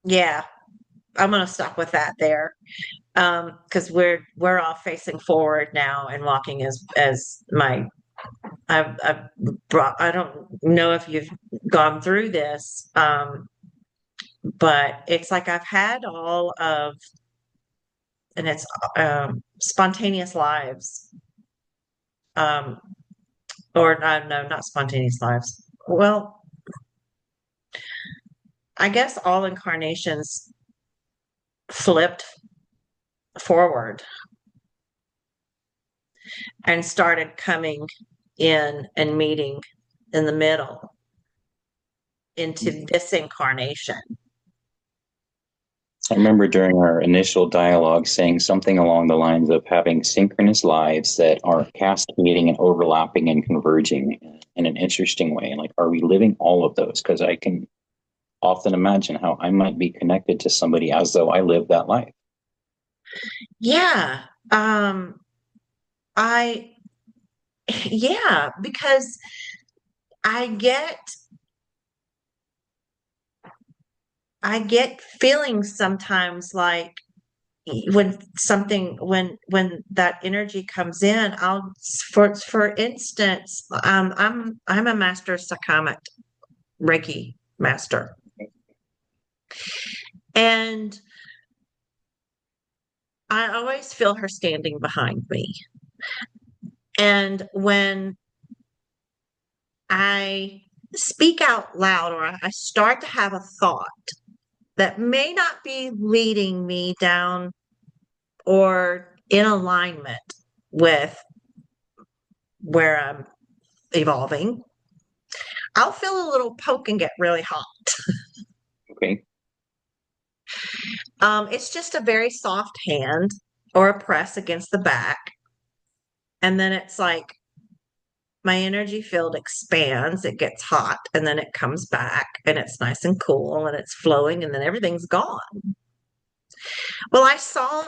yeah, I'm gonna stop with that there. Because we're all facing forward now and walking as my I've brought, I don't know if you've gone through this, but it's like I've had all of, and it's spontaneous lives, um, or no, not spontaneous lives. Well, I guess all incarnations flipped forward and started coming in and meeting in the middle into this incarnation. I remember during our initial dialogue saying something along the lines of having synchronous lives that are cascading and overlapping and converging in an interesting way. Like, are we living all of those? Because I can often imagine how I might be connected to somebody as though I lived that life. Yeah. I, yeah, because I get, I get feelings sometimes like when that energy comes in, for instance, I'm a master Sakamic Reiki master, and I always feel her standing behind me. And when I speak out loud, or I start to have a thought that may not be leading me down or in alignment with where I'm evolving, I'll feel a little poke and get really hot. Okay. It's just a very soft hand or a press against the back. And then it's like my energy field expands, it gets hot, and then it comes back and it's nice and cool and it's flowing, and then everything's gone. Well, I saw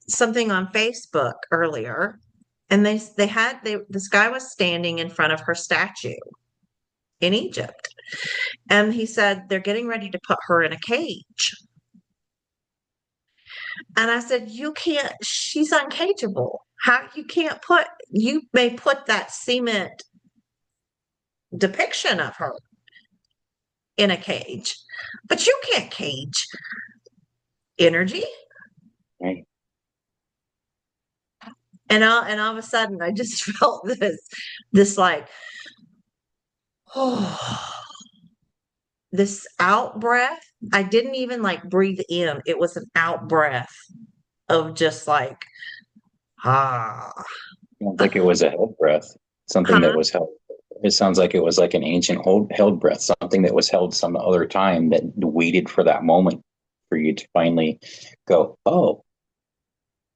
something on Facebook earlier, and this guy was standing in front of her statue in Egypt. And he said they're getting ready to put her in a cage. And I said, you can't, she's uncageable. How you may put that cement depiction of her in a cage, but you can't cage energy. Right. And all of a sudden I just felt this like, oh, this out breath. I didn't even like breathe in. It was an out breath of just like, ah. Sounds like it was a held breath, something that Huh? was held. It sounds like it was like an ancient held breath, something that was held some other time that waited for that moment for you to finally go, oh,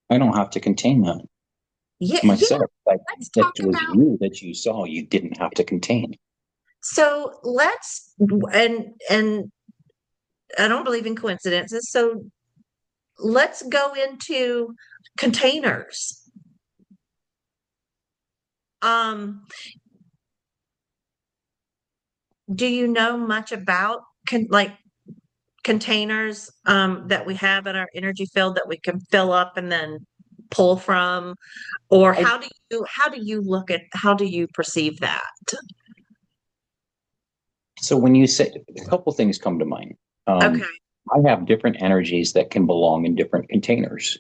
I don't have to contain that Yeah, yeah. myself. Like, Let's that talk was about. you that you saw, you didn't have to contain. So and I don't believe in coincidences. So let's go into containers. Um, do you know much about like containers that we have in our energy field that we can fill up and then pull from? Or I, how do you perceive that? so when you say, a couple things come to mind. Okay. I have different energies that can belong in different containers.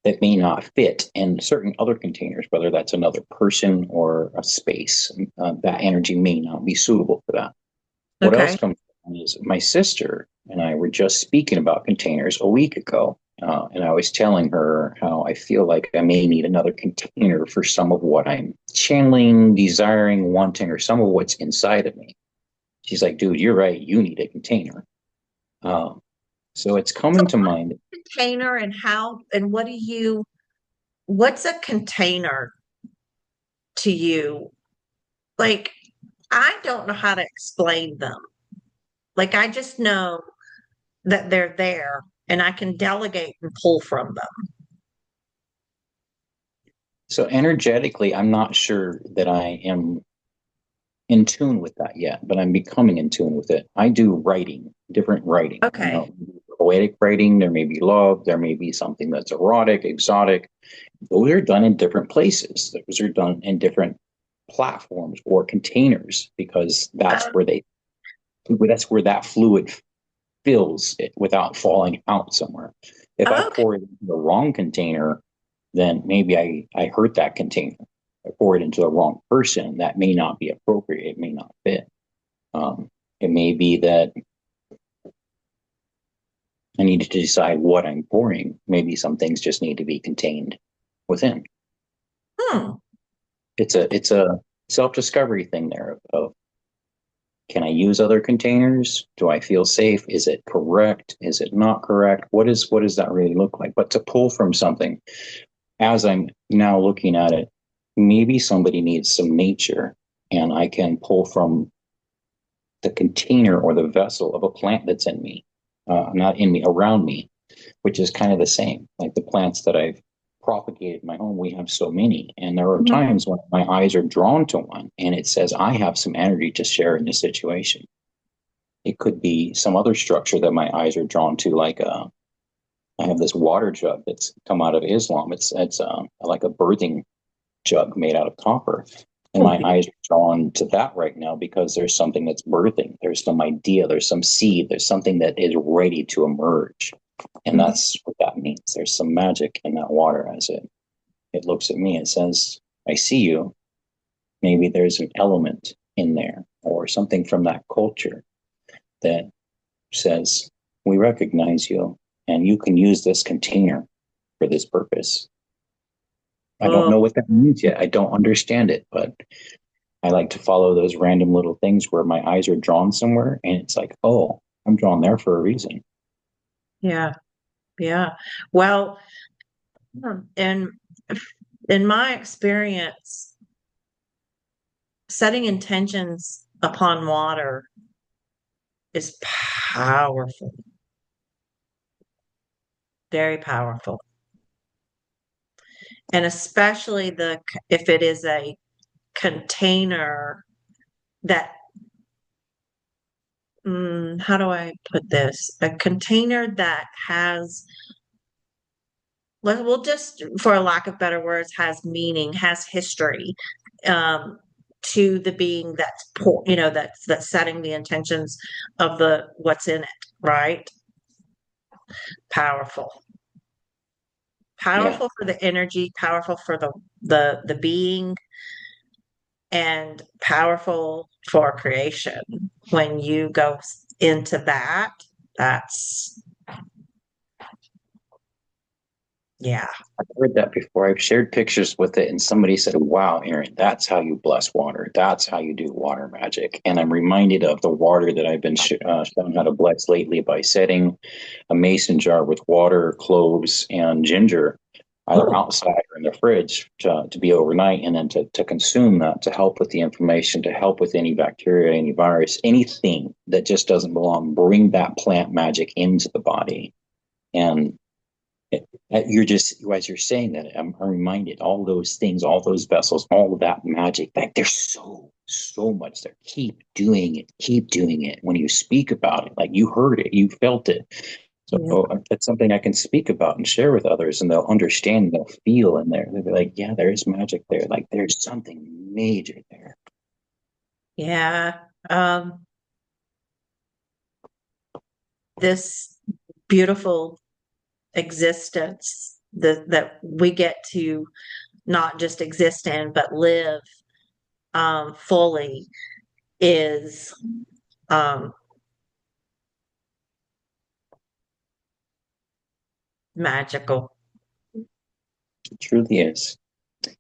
That may not fit in certain other containers, whether that's another person or a space. That energy may not be suitable for that. What else Okay. comes to mind is my sister and I were just speaking about containers a week ago. And I was telling her how I feel like I may need another container for some of what I'm channeling, desiring, wanting, or some of what's inside of me. She's like, dude, you're right. You need a container. Um, so it's So coming to what's mind. a container and what's a container to you? Like, I don't know how to explain them. Like, I just know that they're there and I can delegate and pull from them. So energetically, I'm not sure that I am in tune with that yet, but I'm becoming in tune with it. I do writing, different writing. Okay. Poetic writing, there may be love, there may be something that's erotic, exotic. Those are done in different places. Those are done in different platforms or containers because Um, that's where that fluid fills it without falling out somewhere. If I okay. pour it into the wrong container, then maybe I hurt that container. I pour it into the wrong person, that may not be appropriate. It may not fit. It may be that I need to decide what I'm pouring. Maybe some things just need to be contained within. Hmm. It's a self-discovery thing there of can I use other containers? Do I feel safe? Is it correct? Is it not correct? What does that really look like? But to pull from something, as I'm now looking at it, maybe somebody needs some nature, and I can pull from the container or the vessel of a plant that's in me, not in me, around me, which is kind of the same. Like the plants that I've propagated in my home, we have so many. And there are Mhm. times when my eyes are drawn to one and it says, I have some energy to share in this situation. It could be some other structure that my eyes are drawn to, like I have this water jug that's come out of Islam. It's like a birthing jug made out of copper. And Oh, my eyes are drawn to that right now because there's something that's birthing. There's some idea, there's some seed, there's something that is ready to emerge. And mhm. that's what that means. There's some magic in that water as it looks at me. It says, I see you. Maybe there's an element in there or something from that culture that says, we recognize you and you can use this container for this purpose. I don't Oh, know what that means yet. I don't understand it, but I like to follow those random little things where my eyes are drawn somewhere and it's like, oh, I'm drawn there for a reason. yeah, yeah. Well, in in my experience, setting intentions upon water is powerful, very powerful. And especially the if it is a container that how do I put this? A container that has, we'll just, for a lack of better words, has meaning, has history, um, to the being that's that's setting the intentions of the what's in it, right? Powerful, Yeah, powerful for the energy, powerful for the being, and powerful for creation. When you go into that, that's yeah. I've heard that before. I've shared pictures with it, and somebody said, wow, Aaron, that's how you bless water. That's how you do water magic. And I'm reminded of the water that I've been shown how to bless lately by setting a mason jar with water, cloves, and ginger either Oh, outside or in the fridge to be overnight and then to consume that to help with the inflammation, to help with any bacteria, any virus, anything that just doesn't belong. Bring that plant magic into the body. And you're just, as you're saying that, I'm reminded all those things, all those vessels, all of that magic. Like there's so much there. Keep doing it. Keep doing it. When you speak about it, like you heard it, you felt it. So yeah. that's something I can speak about and share with others, and they'll understand, they'll feel in there. They'll be like, yeah, there is magic there. Like there's something major there. Yeah. This beautiful existence that we get to not just exist in, but live fully is um, magical. It truly is.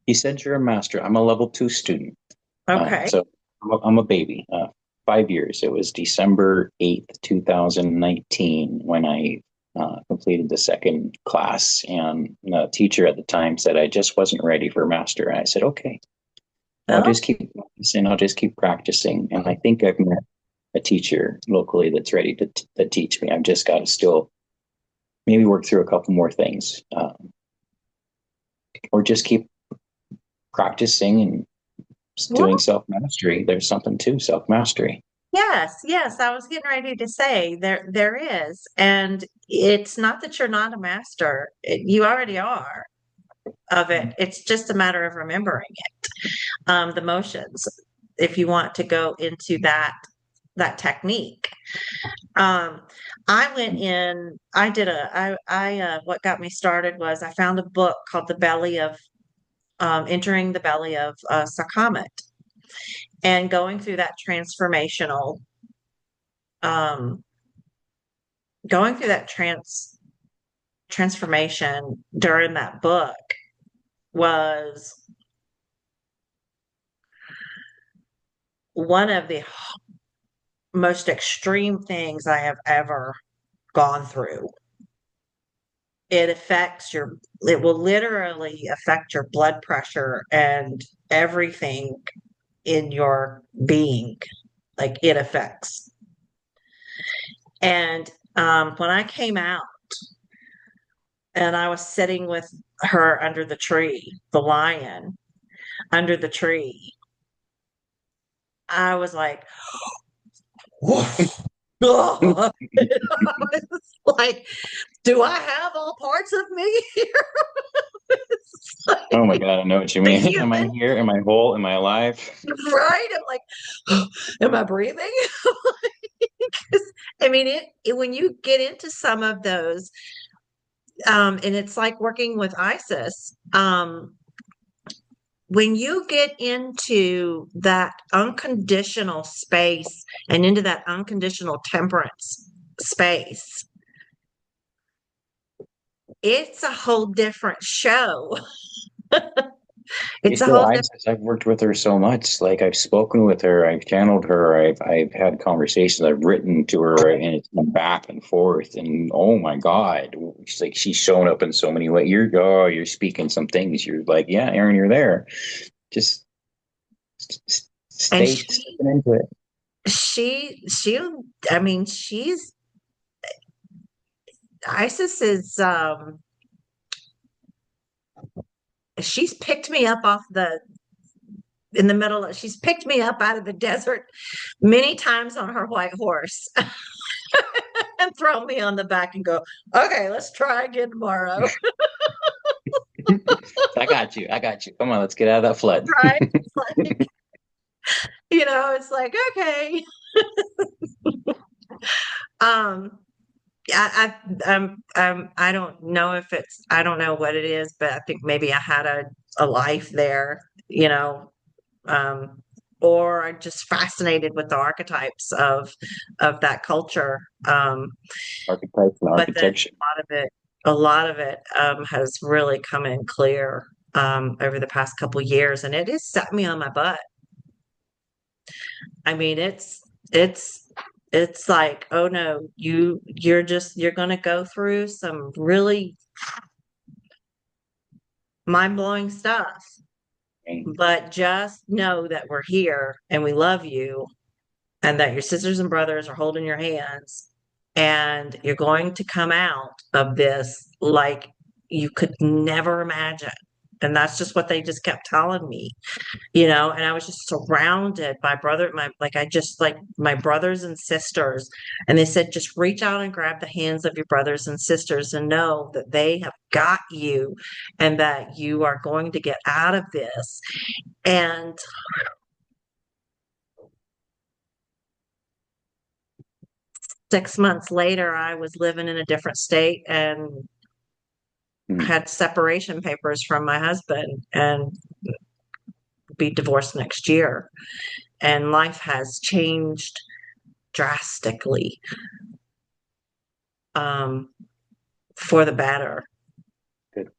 You said you're a master. I'm a level 2 student. Okay. So I'm a baby. 5 years. It was December 8th, 2019, when I completed the second class. And the teacher at the time said I just wasn't ready for master. And I said, okay, I'll Oh, just keep practicing. I'll just keep practicing. And I think I've met a teacher locally that's ready to teach me. I've just got to still maybe work through a couple more things, or just keep practicing and doing well, self mastery. There's something to self mastery. yes, yes. I was getting ready to say there is, and it's not that you're not a master. You already are of it. It's just a matter of remembering it. The motions, if you want to go into that technique. Um, I went in, I did what got me started was I found a book called The Belly of, Entering the Belly of Sakhamet, and going through that um, going through that transformation during that book was one of the most extreme things I have ever gone through. It will literally affect your blood pressure and everything in your being. Like it affects. And when I came out and I was sitting with her under the tree, the lion under the tree, I was like, woof. Oh, it's like, do I have all parts of me here? It's Oh my like God, I know what you the mean. Am I human, here? Am I whole? Am I alive? right? I'm like, am I breathing? 'Cause, I mean, when you get into some of those, and it's like working with ISIS, when you get into that unconditional space and into that unconditional temperance space, it's a whole different show. It's It's a so whole different, Isis. I've worked with her so much. Like I've spoken with her, I've channeled her, I've had conversations, I've written to her, and it's been back and forth. And oh my God, she's like she's shown up in so many ways. You're speaking some things. You're like, yeah, Aaron, you're there. Just and stay stepping into it. she, I mean, ISIS is, she's picked me up off the, in the middle of, she's picked me up out of the desert many times on her white horse and thrown me on the back and go, okay, let's try again tomorrow. I got you. I got you. Come on, let's get out of that flood. Right? It's like, it's like, okay. Um, I don't know if it's, I don't know what it is, but I think maybe I had a life there, um, or I'm just fascinated with the archetypes of that culture. Archetypes and But then architecture. a lot of it has really come in clear over the past couple years, and it has set me on my butt. I mean, it's it's like, oh no, you're gonna go through some really mind-blowing stuff, Right? but just know that we're here and we love you and that your sisters and brothers are holding your hands and you're going to come out of this like you could never imagine. And that's just what they just kept telling me, and I was just surrounded by I just like my brothers and sisters. And they said, just reach out and grab the hands of your brothers and sisters and know that they have got you and that you are going to get out of this. And 6 months later, I was living in a different state and Hmm. had separation papers from my husband and be divorced next year. And life has changed drastically, um, for the better. Good.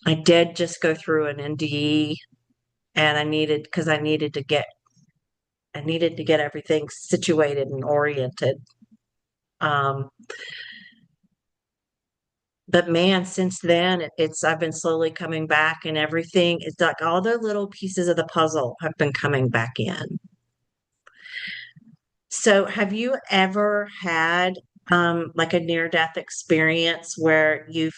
I did just go through an NDE and because I needed to get everything situated and oriented. Um, but man, since then, I've been slowly coming back and everything. It's like all the little pieces of the puzzle have been coming back in. So have you ever had like a near death experience where you've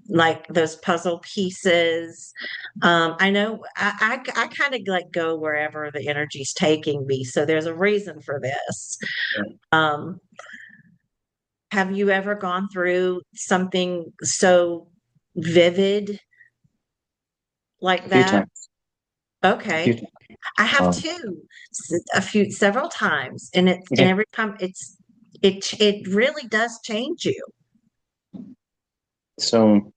like those puzzle pieces? I know I kind of like go wherever the energy's taking me. So there's a reason for this. Yeah. Um, have you ever gone through something so vivid like A few that? times. A few Okay. times. I have Um, too, several times, and okay. every time it really does change you. So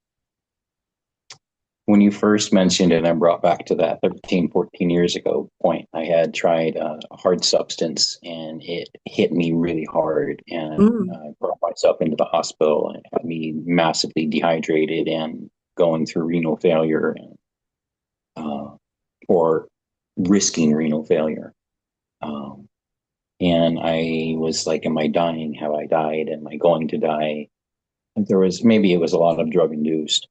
when you first mentioned it, I brought back to that 13, 14 years ago point. I had tried a hard substance and it hit me really hard and Mm, I brought myself into the hospital and it had me massively dehydrated and going through renal failure and, or risking renal failure. Um, and I was like, am I dying? Have I died? Am I going to die? And maybe it was a lot of drug induced.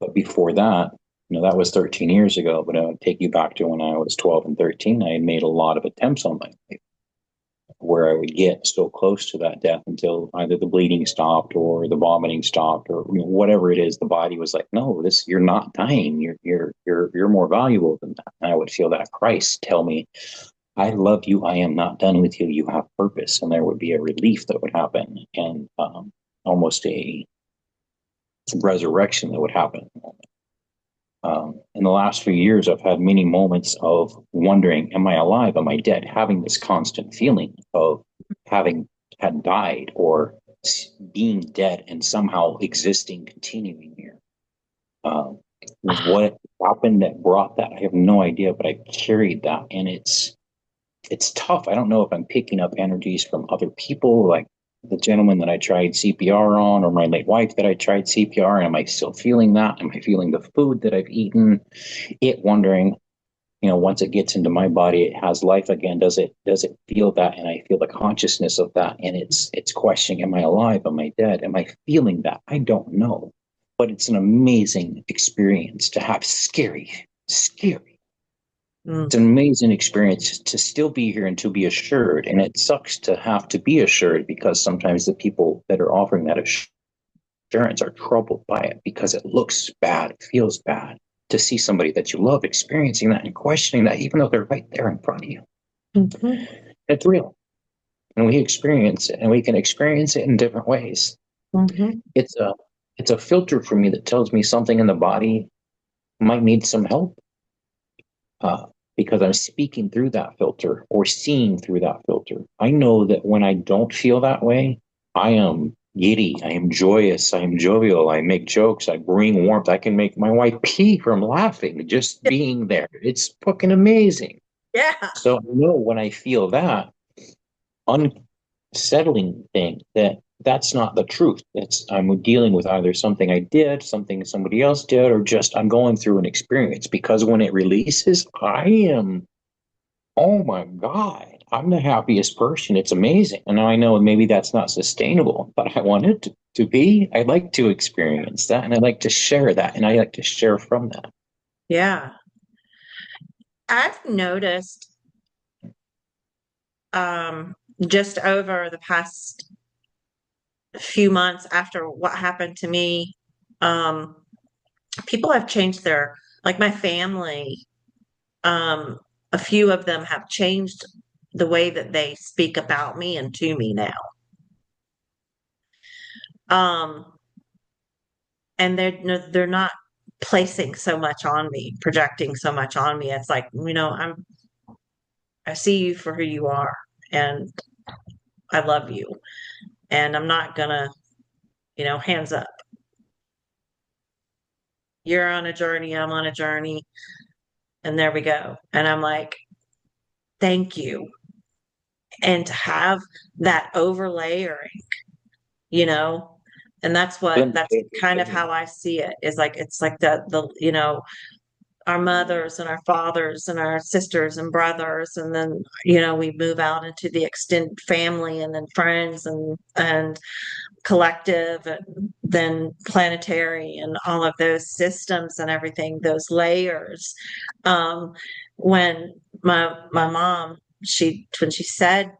But before that, that was 13 years ago, but I would take you back to when I was 12 and 13. I had made a lot of attempts on my life where I would get so close to that death until either the bleeding stopped or the vomiting stopped or whatever it is. The body was like, no, you're not dying. You're more valuable than that. And I would feel that Christ tell me, I love you. I am not done with you. You have purpose. And there would be a relief that would happen, and almost a resurrection that would happen. In the last few years, I've had many moments of wondering, am I alive? Am I dead? Having this constant feeling of having had died or being dead and somehow existing, continuing here. What happened that brought that? I have no idea, but I carried that, and it's tough. I don't know if I'm picking up energies from other people, like the gentleman that I tried CPR on, or my late wife that I tried CPR. And am I still feeling that? Am I feeling the food that I've eaten? It wondering, once it gets into my body, it has life again. Does it feel that? And I feel the consciousness of that. And it's questioning, am I alive? Am I dead? Am I feeling that? I don't know. But it's an amazing experience to have. Scary. It's an amazing experience to still be here and to be assured. And it sucks to have to be assured, because sometimes the people that are offering that assurance are troubled by it because it looks bad, it feels bad to see somebody that you love experiencing that and questioning that, even though they're right there in front of you. Mm-hmm. It's real. And we experience it, and we can experience it in different ways. Mm-hmm. It's a filter for me that tells me something in the body might need some help. Because I'm speaking through that filter or seeing through that filter. I know that when I don't feel that way, I am giddy, I am joyous, I am jovial, I make jokes, I bring warmth. I can make my wife pee from laughing, just being there. It's fucking amazing. Yeah. So I know when I feel that unsettling thing, that's not the truth. I'm dealing with either something I did, something somebody else did, or just I'm going through an experience. Because when it releases, oh my God, I'm the happiest person. It's amazing. And I know maybe that's not sustainable, but I want it to be. I like to experience that, and I like to share that, and I like to share from that. Yeah. I've noticed um just over the past few months after what happened to me, um people have changed their, like my family, um a few of them have changed the way that they speak about me and to me now. Um and they're not placing so much on me, projecting so much on me. It's like, I see you for who you are, and I love you, and I'm not gonna, hands up. You're on a journey, I'm on a journey, and there we go. And I'm like, thank you. And to have that overlayering, you know, and that's kind of how I see it, is like it's like our mothers and our fathers and our sisters and brothers, and then we move out into the extended family, and then friends, and collective, and then planetary, and all of those systems and everything, those layers. When my mom, when she said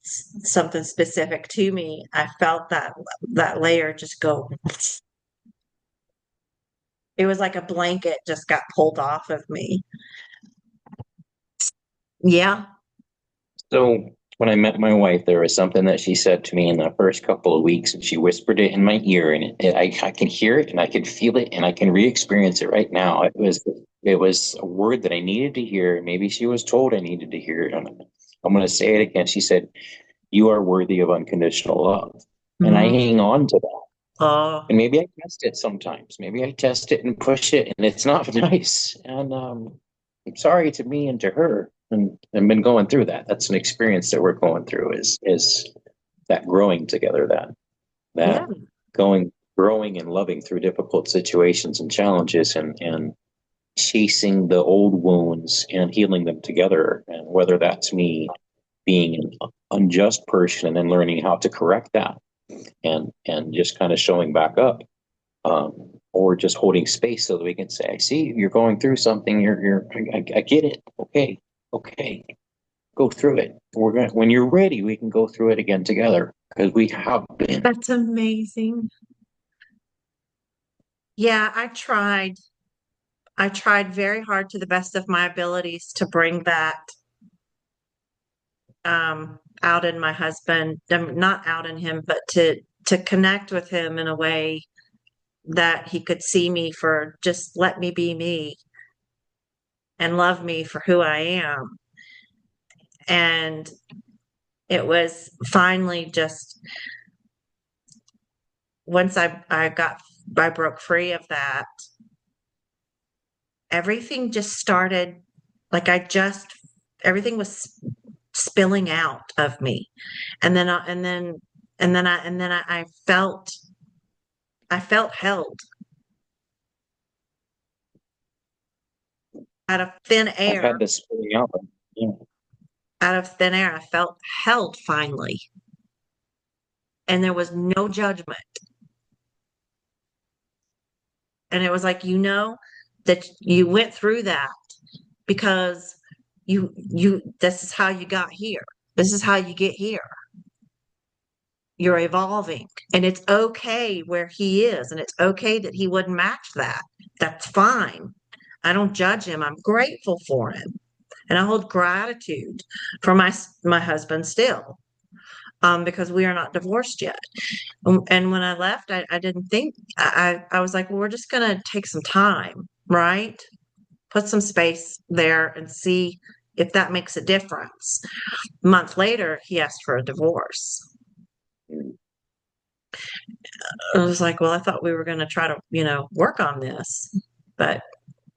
something specific to me, I felt that layer just go. It was like a blanket just got pulled off of me. Yeah. So when I met my wife, there was something that she said to me in the first couple of weeks, and she whispered it in my ear, and I can hear it, and I can feel it, and I can re-experience it right now. It was a word that I needed to hear. Maybe she was told I needed to hear it. I'm going to say it again. She said, "You are worthy of unconditional love," and I Mhm. hang on to that. Oh, And maybe I test it sometimes. Maybe I test it and push it, and it's not nice. And I'm sorry to me and to her. And I've been going through that. That's an experience that we're going through. Is that growing together? That yeah. growing and loving through difficult situations and challenges, and chasing the old wounds and healing them together. And whether that's me being an unjust person and then learning how to correct that, and just kind of showing back up, or just holding space so that we can say, "I see you're going through something. I get it. Okay, okay, go through it. When you're ready, we can go through it again together, because we have been." That's amazing. Yeah, I tried very hard to the best of my abilities to bring that out in my husband, not out in him, but to connect with him in a way that he could see me for just let me be me and love me for who I am. And it was finally just once I broke free of that, everything just started like everything was spilling out of me. And then I felt held out of thin I've air. had this spilling out. Yeah. Out of thin air, I felt held finally. And there was no judgment. And it was like, that you went through that because this is how you got here. This is how you get here. You're evolving and it's okay where he is. And it's okay that he wouldn't match that. That's fine. I don't judge him. I'm grateful for him. And I hold gratitude for my husband still, because we are not divorced yet. And when I left, I didn't think, I was like, well, we're just going to take some time, right? Put some space there and see if that makes a difference. A month later, he asked for a divorce. I was like, well, I thought we were going to try to, work on this, but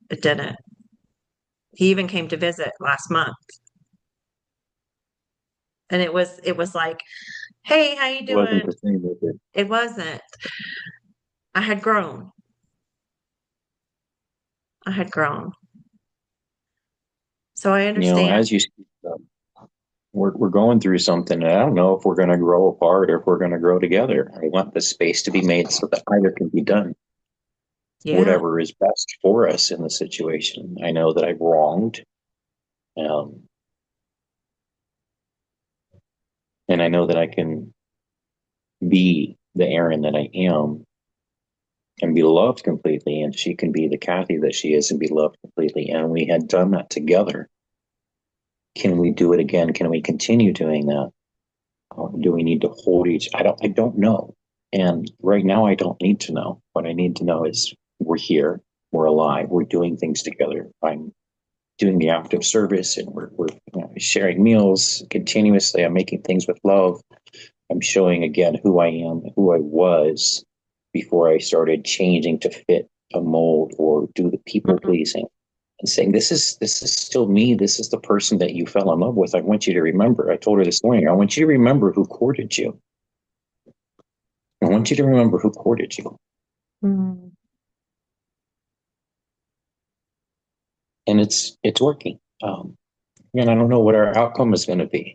it didn't. He even came to visit last month. And it was like, hey, how you It wasn't doing? the same with it. It wasn't. I had grown. I had grown. So I understand. As you speak, we're going through something, and I don't know if we're going to grow apart or if we're going to grow together. I want the space to be made so that either can be done. Yeah. Whatever is best for us in the situation. I know that I've wronged, um, and I know that I can be the Aaron that I am and be loved completely, and she can be the Kathy that she is and be loved completely. And we had done that together. Can we do it again? Can we continue doing that? Do we need to hold each? I don't know. And right now, I don't need to know. What I need to know is we're here, we're alive, we're doing things together. I'm doing the active service, and we're sharing meals continuously. I'm making things with love. I'm showing again who I am, who I was before I started changing to fit a mold or do the people Mhm. pleasing. And saying this is still me. This is the person that you fell in love with. I want you to remember. I told her this morning. I want you to remember who courted you. I want you to remember who courted you. Mm. And it's working. And I don't know what our outcome is going to be.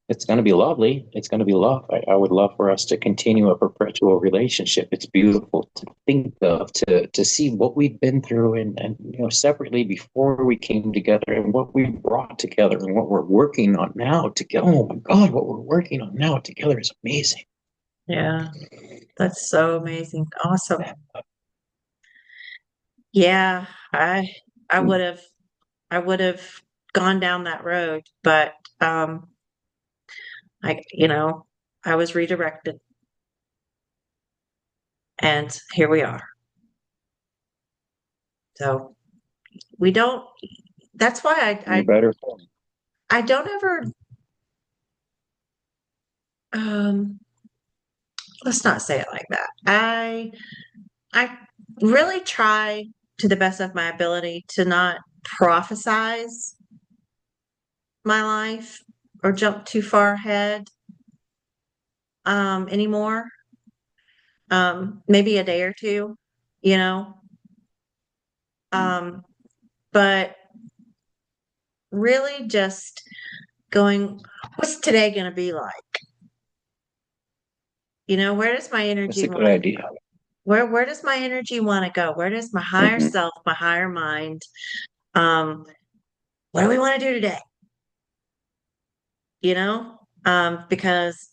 It's going to be lovely. It's going to be love. I would love for us to continue a perpetual relationship. It's beautiful to think of, to see what we've been through and separately before we came together and what we brought together and what we're working on now together. Oh my God, what we're working on now together is amazing. Yeah. That's so amazing. Awesome. Yeah. I would have I would have gone down that road, but um I you know, I was redirected and here we are. So we don't that's why You're better for me. I don't ever um let's not say it like that. I really try to the best of my ability to not prophesize my life or jump too far ahead anymore. Maybe a day or two, you know. Um, but really just going, what's today going to be like? Where does my That's energy a good want idea. where does my energy want to go? Where does my higher Hmm. self, my higher mind, um, what do we want to do today? Because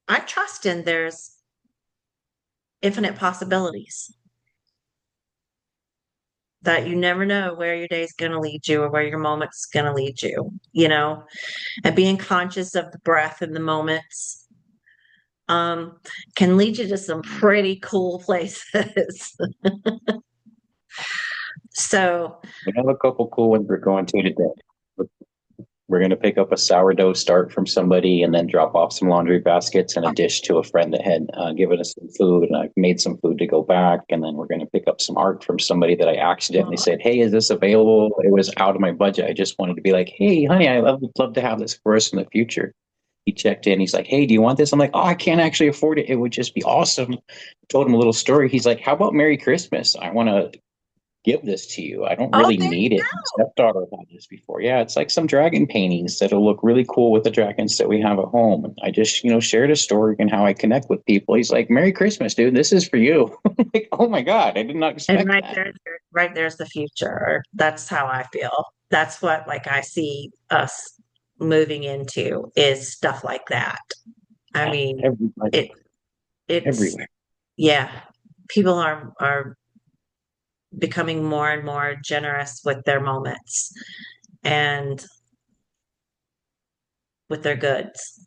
I trust in there's infinite possibilities. that you never know where your day's going to lead you or where your moment's going to lead you, and being conscious of the breath and the moments um, can lead you to some pretty cool places. So, We have a couple cool ones we're going to today. We're going to pick up a sourdough start from somebody and then drop off some laundry baskets and a dish to a friend that had given us some food. And I've made some food to go back. And then we're going to pick up some art from somebody that I accidentally said, "Hey, is this available?" It was out of my budget. I just wanted to be like, "Hey, honey, I would love to have this for us in the future." He checked in. He's like, "Hey, do you want this?" I'm like, "Oh, I can't actually afford it. It would just be awesome." I told him a little story. He's like, "How about Merry Christmas? I want to give this to you. I don't oh, really there need you it. My stepdaughter had this before. Yeah, it's like some dragon paintings that'll look really cool with the dragons that we have at home." And I just, shared a story and how I connect with people. He's like, "Merry Christmas, dude. This is for you." I'm like, oh my God, I did not And expect that. right there's the future. That's how I feel. That's what like I see us moving into is stuff like that. I mean, Everybody, it it's everywhere. yeah. People are becoming more and more generous with their moments and with their goods.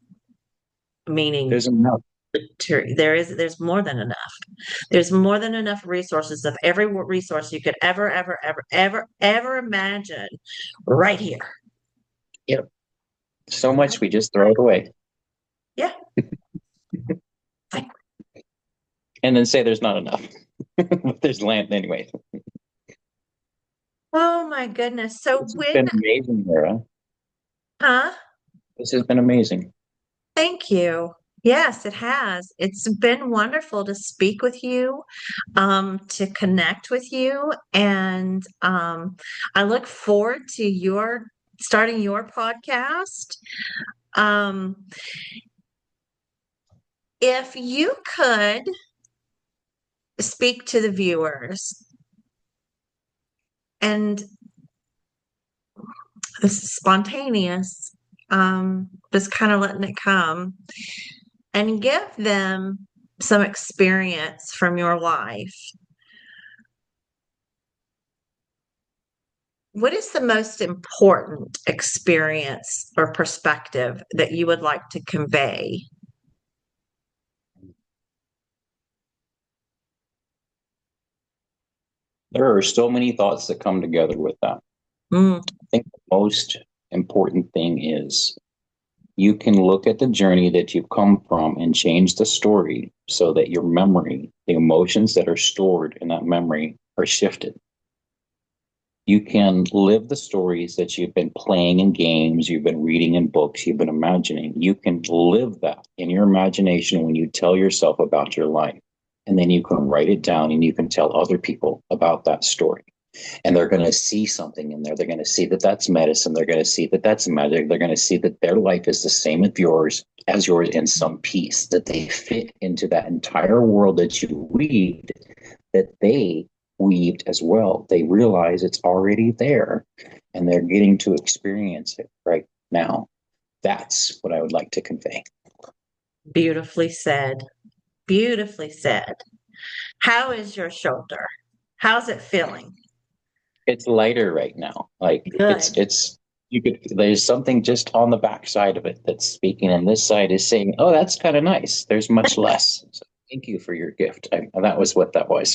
Meaning There's enough. there's more than enough. There's more than enough resources of every resource you could ever imagine right here. Yep. So much we just throw it away Yeah. and then say there's not enough. But there's land anyway. Oh my goodness. So This has when, been amazing, Laura. huh? This has been amazing. Thank you. Yes, it has. It's been wonderful to speak with you, to connect with you, and I look forward to your starting your podcast. Um, if you could speak to the viewers, and this is spontaneous, just kind of letting it come, and give them some experience from your life. What is the most important experience or perspective that you would like to convey? There are so many thoughts that come together with that. Mm, I think the most important thing is you can look at the journey that you've come from and change the story so that your memory, the emotions that are stored in that memory, are shifted. You can live the stories that you've been playing in games, you've been reading in books, you've been imagining. You can live that in your imagination when you tell yourself about your life. And then you can write it down and you can tell other people about that story. And they're going to see something in there. They're going to see that that's medicine. They're going to see that that's magic. They're going to see that their life is the same as yours in some piece, that they fit into that entire world that you weaved, that they weaved as well. They realize it's already there and they're getting to experience it right now. That's what I would like to convey. beautifully said. Beautifully said. How is your shoulder? How's it feeling? It's lighter right now. Like Good. there's something just on the back side of it that's speaking, and this side is saying, "Oh, that's kind of nice." There's much less. So thank you for your gift. That was what that was.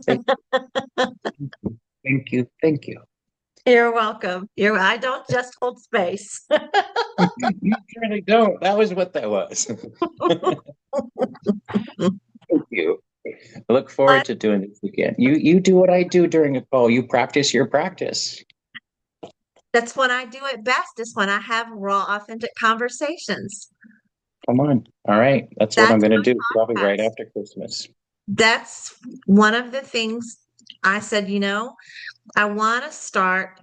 Thank thank you, thank you. You're welcome. I don't just hold space. You really don't. That was what that was. Thank you. I look forward to doing this again. You do what I do during a call. You practice your practice. That's when I do it best, is when I have raw, authentic conversations. Come on. All right. That's what I'm That's going to my do probably right podcast. after Christmas. That's one of the things I said, I want to start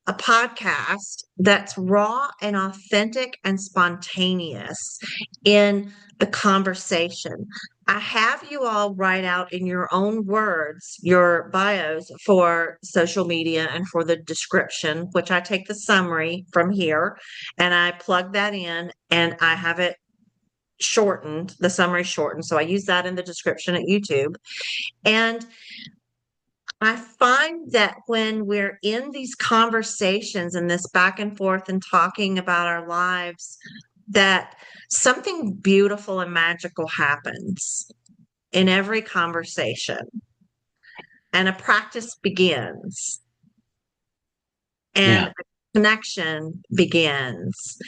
a podcast that's raw and authentic and spontaneous in the conversation. I have you all write out in your own words your bios for social media and for the description, which I take the summary from here and I plug that in and I have it shortened, the summary shortened. So I use that in the description at YouTube. And I find that when we're in these conversations and this back and forth and talking about our lives, that something beautiful and magical happens in every conversation and a practice begins and Yeah. a connection begins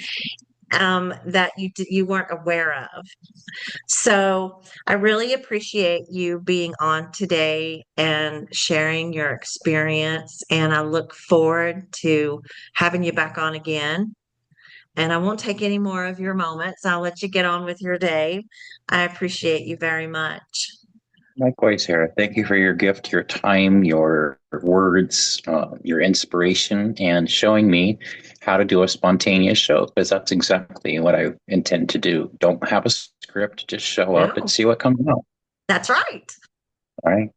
that you weren't aware of. So I really appreciate you being on today and sharing your experience. And I look forward to having you back on again. And I won't take any more of your moments. I'll let you get on with your day. I appreciate you very much. Likewise, Sarah. Thank you for your gift, your time, your words, your inspiration, and showing me how to do a spontaneous show, because that's exactly what I intend to do. Don't have a script, just show up and No, see what comes out. that's right. All right.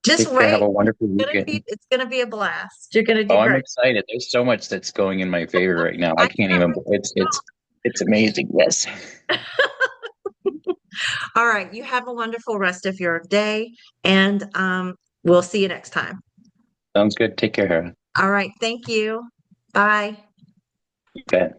Just Take care. Have wait. a wonderful Gonna be, weekend. it's going to be a blast. You're going to Oh, do I'm great. excited. There's so much that's going in my favor right now. I I can't can't even. It's amazing. Yes. wait. All right. You have a wonderful rest of your day, and we'll see you next time. Sounds good. Take care, Hera. All right. Thank you. Bye. You bet.